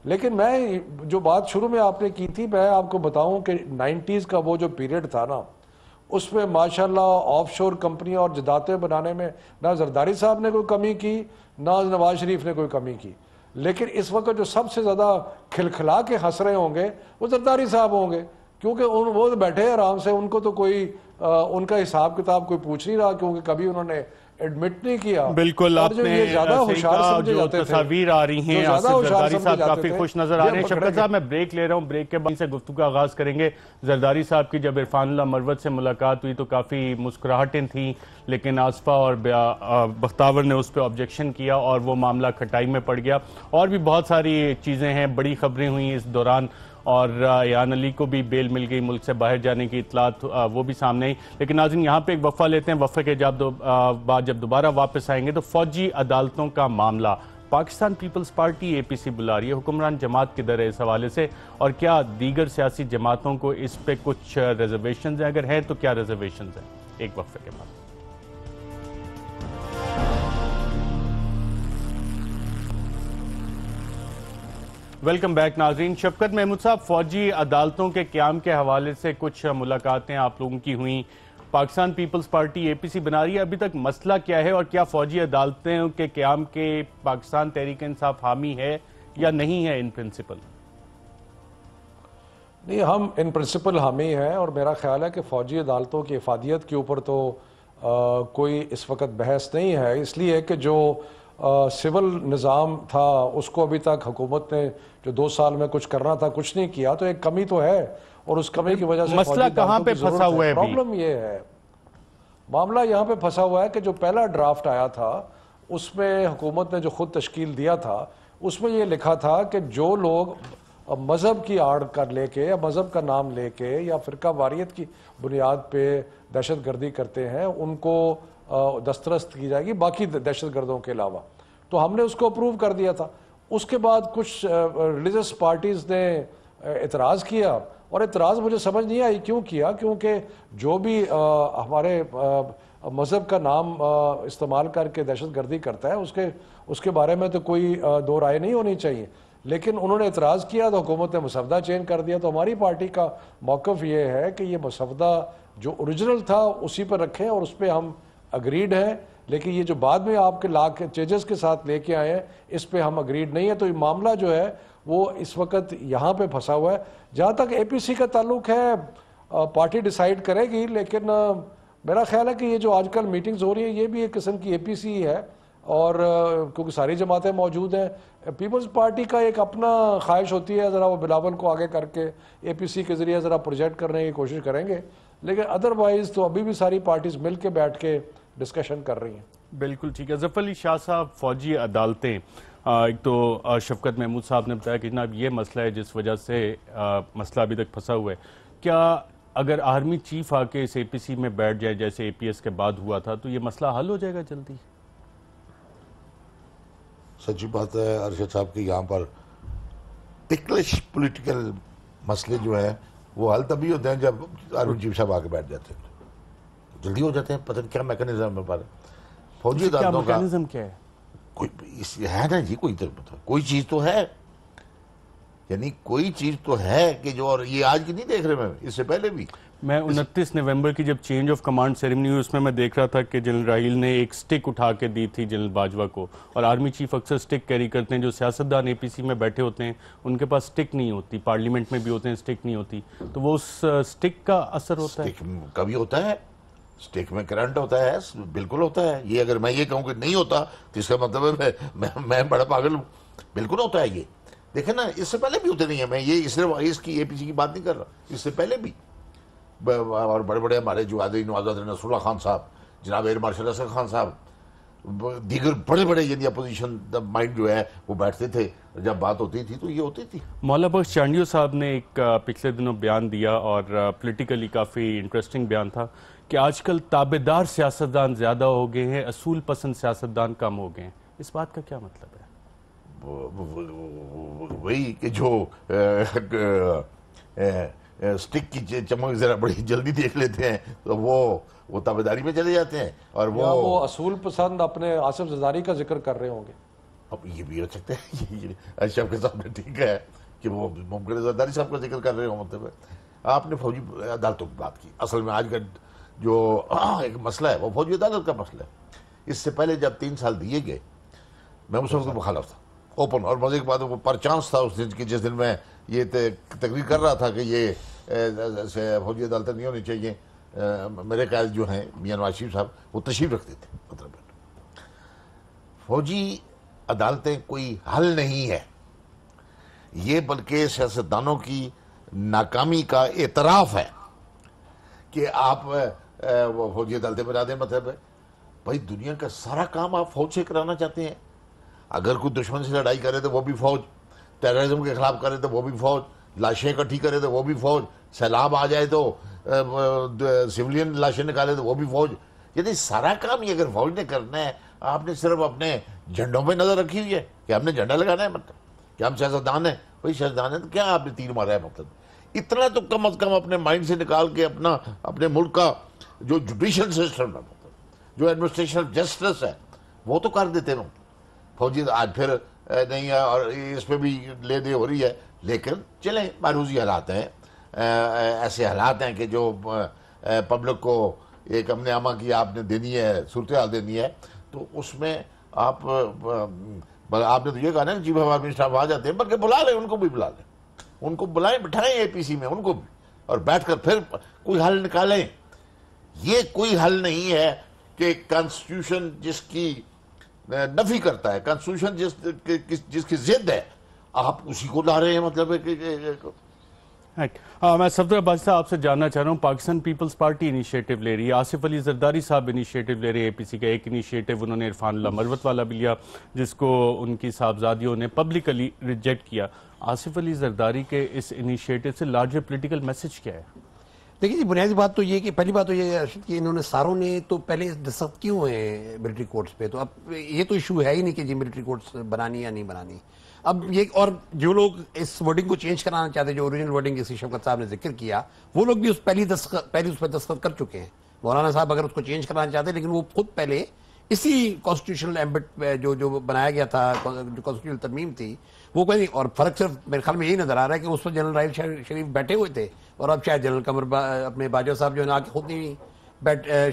لیکن میں جو بات شروع میں آپ نے کی تھی, میں آپ کو بتاؤں کہ 90s کا وہ جو پیریڈ تھا نا, اس میں ماشاءاللہ آف شور کمپنی اور جداتیں بنانے میں نہ زرداری صاحب نے کوئی کمی کی نہ نواز شریف نے کوئی کمی کی. لیکن اس وقت جو سب سے زیادہ کھلکھلا کے ہنس رہے ہوں گے وہ زرداری صاحب ہوں گے, کیونکہ وہ بیٹھے آرام سے, ان کو تو کوئی ان کا حساب کتاب کوئی پوچھ نہیں رہا, کیونکہ کبھی انہوں نے ایڈمٹ نہیں کیا. بالکل, آپ نے جو تصاویر آ رہی ہیں زرداری صاحب کافی خوش نظر آ رہے ہیں. شفقت صاحب, میں بریک لے رہا ہوں, بریک کے بعد سے گفتگو کا آغاز کریں گے. زرداری صاحب کی جب عرفان اللہ مروت سے ملاقات ہوئی تو کافی مسکراہٹیں تھیں, لیکن آصفہ اور بختاور نے اس پہ آبجیکشن کیا اور وہ معاملہ کھٹائی میں پڑ گیا. اور بھی بہت ساری چیزیں ہیں, بڑی خبریں ہوئیں اس دوران, اور ایان علی کو بھی بیل مل گئی, ملک سے باہر جانے کی اطلاعات وہ بھی سامنے آئی. لیکن ناظرین, یہاں پہ ایک وقفہ لیتے ہیں. وقفے کے بعد جب دوبارہ واپس آئیں گے تو فوجی عدالتوں کا معاملہ پاکستان پیپلز پارٹی APC بلا رہی ہے, حکمران جماعت کدھر ہے اس حوالے سے, اور کیا دیگر سیاسی جماعتوں کو اس پہ کچھ ریزرویشنز ہیں, اگر ہیں تو کیا ریزرویشنز ہیں؟ ایک وقفے کے بعد. ویلکم بیک ناظرین. شفقت محمود صاحب, فوجی عدالتوں کے قیام کے حوالے سے کچھ ملاقاتیں آپ لوگوں کی ہوئیں, پاکستان پیپلز پارٹی APC بنا رہی ہے, ابھی تک مسئلہ کیا ہے, اور کیا فوجی عدالتوں کے قیام کے پاکستان تحریک انصاف حامی ہے یا نہیں ہے ان پرنسپل؟ نہیں, ہم ان پرنسپل حامی ہیں, اور میرا خیال ہے کہ فوجی عدالتوں کی افادیت کے اوپر تو کوئی اس وقت بحث نہیں ہے, اس لیے کہ جو سول نظام تھا اس کو ابھی تک حکومت نے جو 2 سال میں کچھ کرنا تھا کچھ نہیں کیا, تو ایک کمی تو ہے, اور اس کمی کی وجہ سے مسئلہ کہاں پہ پھنسا ہوا ہے؟ پرابلم یہ ہے, معاملہ یہاں پہ پھنسا ہوا ہے کہ جو پہلا ڈرافٹ آیا تھا اس میں حکومت نے جو خود تشکیل دیا تھا, اس میں یہ لکھا تھا کہ جو لوگ مذہب کی آڑ کر لے کے یا مذہب کا نام لے کے یا فرقہ واریت کی بنیاد پہ دہشت گردی کرتے ہیں ان کو دسترست کی جائے گی, باقی دہشت گردوں کے علاوہ. تو ہم نے اس کو اپروو کر دیا تھا. اس کے بعد کچھ ریلیجس پارٹیز نے اعتراض کیا, اور اعتراض مجھے سمجھ نہیں آئی کیوں کیا, کیونکہ جو بھی ہمارے مذہب کا نام استعمال کر کے دہشت گردی کرتا ہے اس کے بارے میں تو کوئی دو رائے نہیں ہونی چاہیے. لیکن انہوں نے اعتراض کیا تو حکومت نے مسودہ چینج کر دیا. تو ہماری پارٹی کا موقف یہ ہے کہ یہ مسودہ جو اوریجنل تھا اسی پر رکھیں, اور اس پہ ہم اگریڈ ہیں, لیکن یہ جو بعد میں آپ کے لا کے چینجز کے ساتھ لے کے آئے ہیں اس پہ ہم اگریڈ نہیں ہے. تو یہ معاملہ جو ہے وہ اس وقت یہاں پہ پھنسا ہوا ہے. جہاں تک APC کا تعلق ہے, پارٹی ڈیسائیڈ کرے گی, لیکن میرا خیال ہے کہ یہ جو آج کل میٹنگز ہو رہی ہیں یہ بھی ایک قسم کی APC ہی ہے, اور کیونکہ ساری جماعتیں موجود ہیں. پیپلز پارٹی کا ایک اپنا خواہش ہوتی ہے ذرا وہ بلاول کو آگے کر کے APC کے ذریعے ذرا پروجیکٹ کرنے کی کوشش کریں گے, لیکن ادروائز تو ابھی بھی ساری پارٹیز مل کے بیٹھ کے ڈسکشن کر رہی ہیں. بالکل ٹھیک ہے. ظفر علی شاہ صاحب, فوجی عدالتیں, ایک تو شفقت محمود صاحب نے بتایا کہ جناب یہ مسئلہ ہے جس وجہ سے مسئلہ ابھی تک پھنسا ہوا ہے. کیا اگر آرمی چیف آ کے اس APC میں بیٹھ جائے جیسے APS کے بعد ہوا تھا تو یہ مسئلہ حل ہو جائے گا جلدی؟ سچی بات ہے ارشد صاحب کی, یہاں پر ٹکلش پولیٹیکل مسئلے جو ہیں وہ حل تبھی ہوتے ہیں جب آرمی چیف صاحب آ کے بیٹھ جاتے ہیں, جلدی ہو جاتے ہیں. پتہ نہیں کیا میکنزم ہے, پر فوجی عدالتوں کا میکنزم کیا ہے؟ کوئی ہے نا جی، کوئی چیز تو ہے، یعنی کوئی چیز تو ہے کہ جو، اور یہ آج کی نہیں دیکھ رہے میں، اس سے پہلے بھی میں 29 نومبر کی جب چینج آف کمانڈ سیریمنی ہوئی اس میں دیکھ رہا تھا کہ جنرل راحیل نے ایک سٹک اٹھا کے دی تھی جنرل باجوہ کو، اور آرمی چیف اکثر سٹک کیری کرتے ہیں، جو سیاستدان اے پی سی میں بیٹھے ہوتے ہیں ان کے پاس سٹک نہیں ہوتی، پارلیمنٹ میں بھی ہوتے ہیں سٹک نہیں ہوتی، تو وہ اس سٹک کا اثر ہوتا ہے؟ سٹک کبھی ہوتا ہے، سٹیک میں کرنٹ ہوتا ہے، بالکل ہوتا ہے. یہ اگر میں یہ کہوں کہ نہیں ہوتا تو اس کا مطلب ہے میں بڑا پاگل ہوں. بالکل ہوتا ہے. یہ دیکھیں نا، اس سے پہلے بھی ہوتے نہیں ہیں. میں یہ صرف اس کی اے پی سی کی بات نہیں کر رہا، اس سے پہلے بھی اور بڑے بڑے ہمارے جو نوازاد نصر اللہ خان صاحب، جناب ایئر مارشل اسد خان صاحب، دیگر بڑے بڑے یعنی اپوزیشن مائنڈ جو ہے وہ بیٹھتے تھے، جب بات ہوتی تھی تو یہ ہوتی تھی. مولا بخش چانڈیو صاحب نے ایک پچھلے دنوں بیان دیا اور پولیٹیکلی کافی انٹرسٹنگ بیان تھا کہ آج کل تابعدار سیاستدان زیادہ ہو گئے ہیں، اصول پسند سیاستدان کم ہو گئے ہیں. اس بات کا کیا مطلب ہے؟ وہی کہ جو سٹک کی چمک ذرا بڑی جلدی دیکھ لیتے ہیں تو وہ تابعداری میں چلے جاتے ہیں. اور وہ اصول پسند اپنے آصف زرداری کا ذکر کر رہے ہوں گے. اب یہ بھی ہو سکتا ہے، اشرف کے صاحب نے ٹھیک ہے کہ وہ ممکن زرداری صاحب کا ذکر کر رہے ہوں. مطلب آپ نے فوجی عدالتوں کی بات کی. اصل میں آج کا جو ایک مسئلہ ہے وہ فوجی عدالت کا مسئلہ ہے. اس سے پہلے جب 3 سال دیے گئے میں اس وقت مخالف تھا اوپن. اور مزے کی بات وہ پر چانس تھا اس دن کی جس دن میں یہ تقریر کر رہا تھا کہ یہ فوجی عدالتیں نہیں ہونی چاہیے. میرے قائد جو ہیں میاں نواز شریف صاحب وہ تشریف رکھتے تھے. مطلب فوجی عدالتیں کوئی حل نہیں ہے، یہ بلکہ سیاستدانوں کی ناکامی کا اعتراف ہے کہ آپ فوجی عدالتیں بنا دیں. مطلب ہے بھائی دنیا کا سارا کام آپ فوج سے کرانا چاہتے ہیں. اگر کوئی دشمن سے لڑائی کرے تو وہ بھی فوج، ٹیررزم کے خلاف کرے تو وہ بھی فوج، لاشیں اکٹھی کرے تو وہ بھی فوج، سیلاب آ جائے تو سویلین لاشیں نکالے تو وہ بھی فوج. یعنی سارا کام یہ اگر فوج نے کرنا ہے، آپ نے صرف اپنے جھنڈوں پہ نظر رکھی ہوئی ہے کہ ہم نے جھنڈا لگانا ہے. مطلب کہ ہم سیاستدان ہیں، وہی سیاستدان ہے تو کیا آپ نے تیر مارا ہے. مطلب اتنا تو کم از کم اپنے مائنڈ سے نکال کے اپنے ملک کا جو جوڈیشل سسٹم ہے، جو ایڈمنسٹریشن جسٹس ہے وہ تو کر دیتے ہیں. فوجی آج پھر نہیں ہے اور اس پہ بھی لے دے ہو رہی ہے. لیکن چلیں معروضی حالات ہیں، ایسے حالات ہیں کہ جو پبلک کو ایک امن امان کی آپ نے دینی ہے، صورتحال دینی ہے. تو اس میں آپ نے تو یہ کہا نا چیف آف آرمی اسٹاف آ جاتے ہیں، بلکہ بلا لیں، ان کو بھی بلا لیں، ان کو بلائیں، بٹھائیں اے پی سی میں ان کو بھی، اور بیٹھ کر پھر کوئی حل نکالیں. یہ کوئی حل نہیں ہے کہ کانسٹیٹیوشن جس کی نفی کرتا ہے، کانسٹیٹیوشن جس کی ضد ہے، آپ اسی کو لا رہے ہیں. مطلب ہے کہ میں صفدر عباسی صاحب آپ سے جاننا چاہ رہا ہوں، پاکستان پیپلز پارٹی انیشیٹو لے رہی ہے، آصف علی زرداری صاحب انیشیٹو لے رہے ہیں اے پی سی کا. ایک انیشیٹو انہوں نے عرفان اللہ مروت والا بھی لیا جس کو ان کی صاحبزادیوں نے پبلکلی ریجیکٹ کیا. آصف علی زرداری کے اس انیشیٹو سے لارجر پولیٹیکل میسج کیا ہے؟ دیکھیے جی، بنیادی بات تو یہ کہ پہلی بات تو یہ ہے کہ انہوں نے ساروں نے تو پہلے دستخط کیوں ہیں ملٹری کورٹس پہ. تو اب یہ تو ایشو ہے ہی نہیں کہ جی ملٹری کورٹس بنانی یا نہیں بنانی. اب یہ اور جو لوگ اس ورڈنگ کو چینج کرانا چاہتے ہیں، جو اوریجنل ورڈنگ جس کی شوکت صاحب نے ذکر کیا، وہ لوگ بھی پہلی اس پہ دستخط کر چکے ہیں. مولانا صاحب اگر اس کو چینج کرانا چاہتے ہیں، لیکن وہ خود پہلے اسی کانسٹیٹیوشنل ایمبٹ جو بنایا گیا تھا، جو کانسٹیٹیوشنل ترمیم تھی وہ کوئی. اور فرق صرف میرے خیال میں یہی نظر آ رہا ہے کہ اس وقت جنرل راحیل شریف بیٹھے ہوئے تھے، اور اب شاید جنرل قمر اپنے باجوہ صاحب جو ہے آ کے خود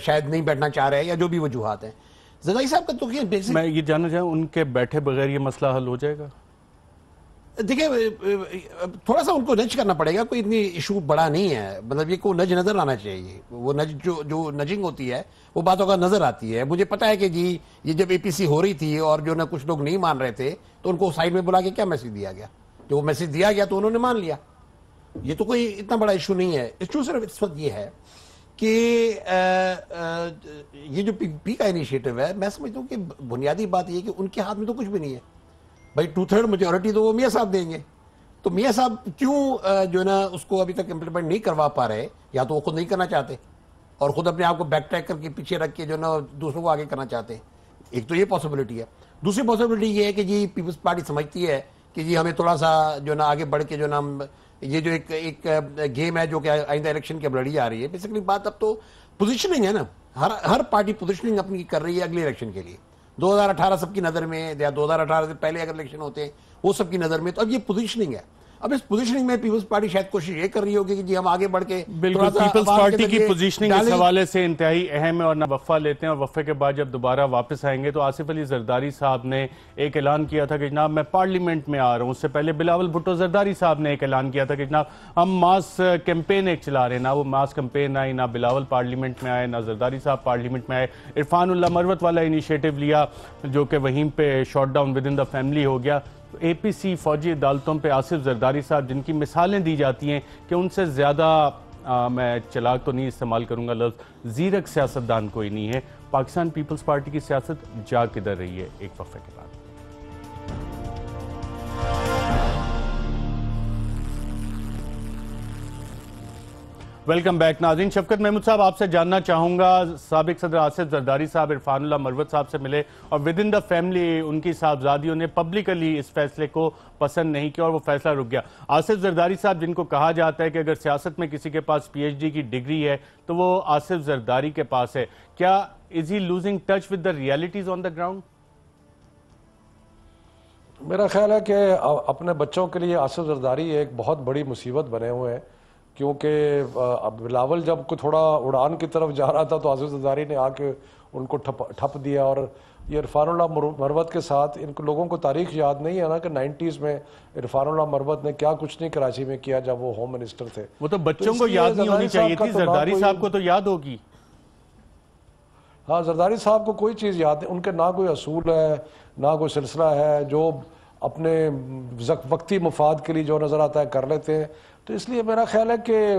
شاید نہیں بیٹھنا چاہ رہے ہیں، یا جو بھی وجوہات ہیں. زرداری صاحب کا تو میں یہ جاننا چاہوں ان کے بیٹھے بغیر یہ مسئلہ حل ہو جائے گا؟ دیکھیں تھوڑا سا ان کو نج کرنا پڑے گا، کوئی اتنی ایشو بڑا نہیں ہے. مطلب یہ کو نج نظر آنا چاہیے. وہ نج جو نجنگ ہوتی ہے وہ باتوں کا نظر آتی ہے. مجھے پتا ہے کہ جی یہ جب اے پی سی ہو رہی تھی اور جو نا کچھ لوگ نہیں مان رہے تھے تو ان کو سائڈ میں بلا کے کیا میسج دیا گیا، جو وہ میسج دیا گیا تو انہوں نے مان لیا. یہ تو کوئی اتنا بڑا ایشو نہیں ہے. ایشو صرف اس وقت یہ ہے کہ یہ جو پی کا انیشیٹو ہے، میں سمجھتا ہوں کہ بنیادی بات یہ کہ ان کے ہاتھ میں تو کچھ بھی نہیں ہے. بھائی 2/3 میجورٹی تو وہ میاں صاحب دیں گے. تو میاں صاحب کیوں جو ہے نا اس کو ابھی تک امپلیمنٹ نہیں کروا پا رہے؟ یا تو وہ خود نہیں کرنا چاہتے اور خود اپنے آپ کو بیک ٹریک کر کے پیچھے رکھ کے جو ہے نا دوسروں کو آگے کرنا چاہتے ہیں. ایک تو یہ پاسبلٹی ہے. دوسری پاسبلٹی یہ ہے کہ جی پیپلز پارٹی سمجھتی ہے کہ جی ہمیں تھوڑا سا جو ہے نا آگے بڑھ کے جو ہے نا یہ جو ایک گیم ہے جو کہ آئندہ الیکشن کے اب لڑی آ رہی ہے. بیسیکلی بات اب تو پوزیشننگ ہے نا. ہر پارٹی پوزیشننگ اپنی کر رہی ہے اگلے الیکشن کے لیے. 2018 سب کی نظر میں یا 2018 سے پہلے اگر الیکشن ہوتے ہیں وہ سب کی نظر میں. تو اب یہ پوزیشننگ ہے. اب اس پوزیشننگ میں پیپلز پارٹی شاید کوشش یہ کر رہی ہوگی کہ جی ہم آگے بڑھ کے بالکل پیپلز پارٹی کی پوزیشننگ اس حوالے سے انتہائی اہم ہے اور وقفہ لیتے ہیں اور وقفے کے بعد جب دوبارہ واپس آئیں گے تو آصف علی زرداری صاحب نے ایک اعلان کیا تھا کہ جناب میں پارلیمنٹ میں آ رہا ہوں. اس سے پہلے بلاول بھٹو زرداری صاحب نے ایک اعلان کیا تھا کہ جناب ہم ماس کیمپین ایک چلا رہے ہیں. نہ وہ ماس کیمپین آئی, نہ بلاول پارلیمنٹ میں آئے, نہ زرداری صاحب پارلیمنٹ میں آئے. عرفان اللہ مروت والا انیشیٹو لیا جو کہ وہیں پہ shut down within the family ہو گیا. اے پی سی فوجی عدالتوں پہ آصف زرداری صاحب جن کی مثالیں دی جاتی ہیں کہ ان سے زیادہ میں چلاک تو نہیں استعمال کروں گا لفظ, زیرک سیاستدان کوئی نہیں ہے. پاکستان پیپلز پارٹی کی سیاست جا کدھر رہی ہے؟ ایک وقفے کے بعد. ویلکم بیک ناظرین. شفقت محمود صاحب آپ سے جاننا چاہوں گا, سابق صدر آصف زرداری صاحب عرفان اللہ مروت صاحب سے ملے اور ود ان دا فیملی ان کی صاحبزادیوں نے پبلکلی اس فیصلے کو پسند نہیں کیا اور وہ فیصلہ رک گیا. آصف زرداری صاحب جن کو کہا جاتا ہے کہ اگر سیاست میں کسی کے پاس پی ایچ ڈی کی ڈگری ہے تو وہ آصف زرداری کے پاس ہے, کیا is he losing touch with the realities on the ground? میرا خیال ہے کہ اپنے بچوں کے لیے آصف زرداری ایک بہت بڑی مصیبت بنے ہوئے ہیں, کیونکہ بلاول جب کو تھوڑا اڑان کی طرف جا رہا تھا تو آصف زرداری نے آ کے ان کو ٹھپ دیا. اور یہ عرفان اللہ مروت کے ساتھ ان لوگوں کو تاریخ یاد نہیں ہے نا کہ 90s میں عرفان اللہ مروت نے کیا کچھ نہیں کراچی میں کیا جب وہ ہوم منسٹر تھے. وہ تو بچوں کو یاد نہیں ہونی چاہیے تھی, زرداری صاحب کو تو یاد ہوگی. ہاں, زرداری صاحب کو کوئی چیز یاد نہیں, ان کے نہ کوئی اصول ہے نہ کوئی سلسلہ ہے, جو اپنے وقتی مفاد کے لیے جو نظر آتا ہے کر لیتے ہیں. تو اس لیے میرا خیال ہے کہ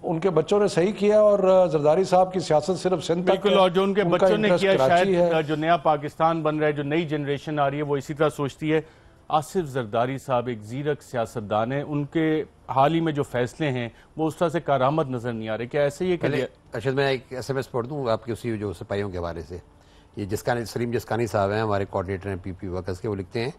ان کے بچوں نے صحیح کیا اور زرداری صاحب کی سیاست صرف سندھ تک بالکل, اور جو ان کے بچوں نے کیا شاید جو نیا پاکستان بن رہا ہے, جو نئی جنریشن آ رہی ہے وہ اسی طرح سوچتی ہے. آصف زرداری صاحب ایک زیرک سیاستدان ہیں, ان کے حال ہی میں جو فیصلے ہیں وہ اس طرح سے کارآمد نظر نہیں آ رہے. کیا ایسے یہ کہ ارشد میں ایک ایس ایم ایس پڑھ دوں آپ کی اسی جو سپاہیوں کے حوالے سے. یہ سلیم جسکانی صاحب ہیں ہمارے کوآرڈینیٹر ہیں پی پی ورکرز کے, وہ لکھتے ہیں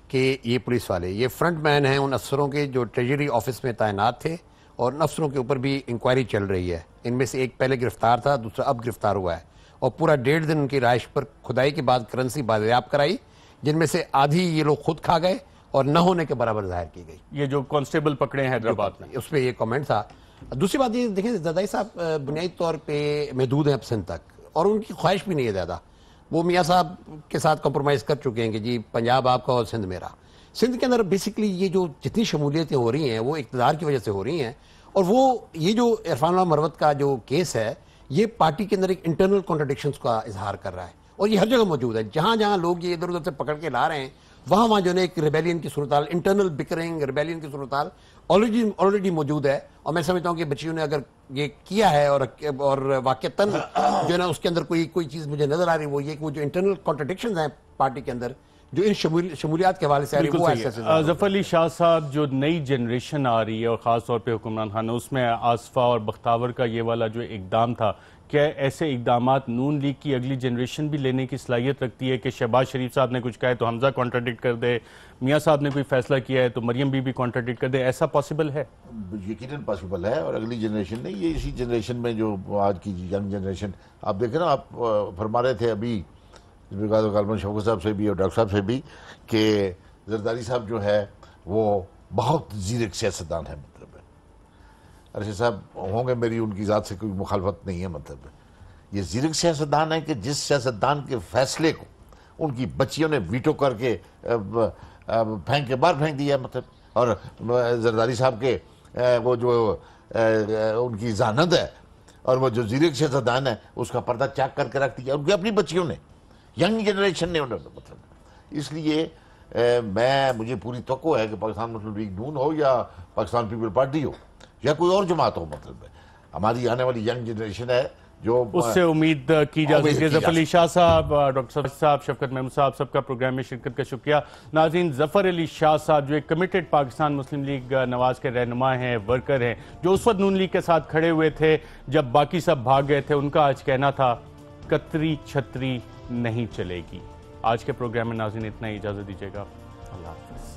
کہ یہ پولیس والے یہ فرنٹ مین ہیں ان افسروں کے جو ٹریجری آفس میں تعینات تھے اور ان افسروں کے اوپر بھی انکوائری چل رہی ہے. ان میں سے ایک پہلے گرفتار تھا, دوسرا اب گرفتار ہوا ہے, اور پورا 1.5 دن ان کی رہائش پر کھدائی کے بعد کرنسی بازیاب کرائی, جن میں سے آدھی یہ لوگ خود کھا گئے اور نہ ہونے کے برابر ظاہر کی گئی. یہ جو کانسٹیبل پکڑے ہیں حیدرآباد میں, اس پہ یہ کامنٹ تھا. دوسری بات یہ دیکھیں, زرداری صاحب بنیادی طور پہ محدود ہیں اب سندھ تک, اور ان کی خواہش بھی نہیں ہے زیادہ. وہ میاں صاحب کے ساتھ کمپرومائز کر چکے ہیں کہ جی پنجاب آپ کا اور سندھ میرا. سندھ کے اندر بیسکلی یہ جو جتنی شمولیتیں ہو رہی ہیں وہ اقتدار کی وجہ سے ہو رہی ہیں, اور وہ یہ جو عرفان اللہ مروت کا جو کیس ہے یہ پارٹی کے اندر ایک انٹرنل کانٹرڈکشنز کا اظہار کر رہا ہے, اور یہ ہر جگہ موجود ہے. جہاں جہاں لوگ یہ ادھر ادھر سے پکڑ کے لا رہے ہیں وہاں جو ہے ایک ریبیلین کی صورتحال, انٹرنل بکرنگ ریبیلین کی صورتحال آلریڈی موجود ہے. اور میں سمجھتا ہوں کہ بچیوں نے اگر یہ کیا ہے اور واقعتاً جو ہے نا اس کے اندر کوئی چیز مجھے نظر آ رہی وہ یہ کہ وہ جو انٹرنل کانٹرڈکشنز ہیں پارٹی کے اندر جو ان شمولیات کے حوالے سے آ رہی ہے وہ ایسے. ظفر علی شاہ صاحب, جو نئی جنریشن آ رہی ہے اور خاص طور پہ حکمران خانہ, اس میں آصفہ اور بختاور کا یہ والا جو اقدام تھا, کیا ایسے اقدامات نون لیگ کی اگلی جنریشن بھی لینے کی صلاحیت رکھتی ہے کہ شہباز شریف صاحب نے کچھ کہا ہے تو حمزہ کانٹرڈکٹ کر دے, میاں صاحب نے کوئی فیصلہ کیا ہے تو مریم بی بھی کانٹرڈکٹ کر دے؟ ایسا پاسبل ہے؟ یقیناً پاسبل ہے. اور اگلی جنریشن نہیں, یہ اسی جنریشن میں جو آج کی ینگ جنریشن, آپ دیکھیں نا, آپ فرما رہے تھے ابھی غالباً شوکت صاحب سے بھی اور ڈاکٹر صاحب سے بھی کہ زرداری صاحب جو ہے وہ بہت زیرک سیاستدان ہے. مطلب ارشد صاحب ہوں گے, میری ان کی ذات سے کوئی مخالفت نہیں ہے. مطلب یہ زیرک سیاستدان ہے کہ جس سیاستدان کے فیصلے کو ان کی بچیوں نے ویٹو کر کے پھینک کے باہر پھینک دیا. مطلب اور زرداری صاحب کے وہ جو ان کی ذہانت ہے اور وہ جو زیرک سیاستدان ہے اس کا پردہ چاک کر کے رکھ دیا ان کی اپنی بچیوں نے, ینگ جنریشن نے. انہوں نے مطلب اس لیے مجھے پوری توقع ہے کہ پاکستان مسلم لیگ نون ہو یا پاکستان پیپل پارٹی ہو یا کوئی اور جماعت ہو, مطلب ہماری آنے والی ینگ جنریشن ہے جو اس سے امید کی جا سکتی ہے. ظفر علی شاہ صاحب, ڈاکٹر صاحب, شفقت محمود صاحب, سب کا پروگرام میں شرکت کا شکریہ. ناظرین, ظفر علی شاہ صاحب جو ایک کمیٹڈ پاکستان مسلم لیگ نواز کے رہنما ہیں, ورکر ہیں, جو اس وقت نون لیگ کے ساتھ کھڑے ہوئے تھے جب باقی سب بھاگ گئے تھے, ان کا آج کہنا تھا کتری چھتری نہیں چلے گی. آج کے پروگرام میں ناظرین اتنا ہی, اجازت دیجیے گا. اللہ حافظ.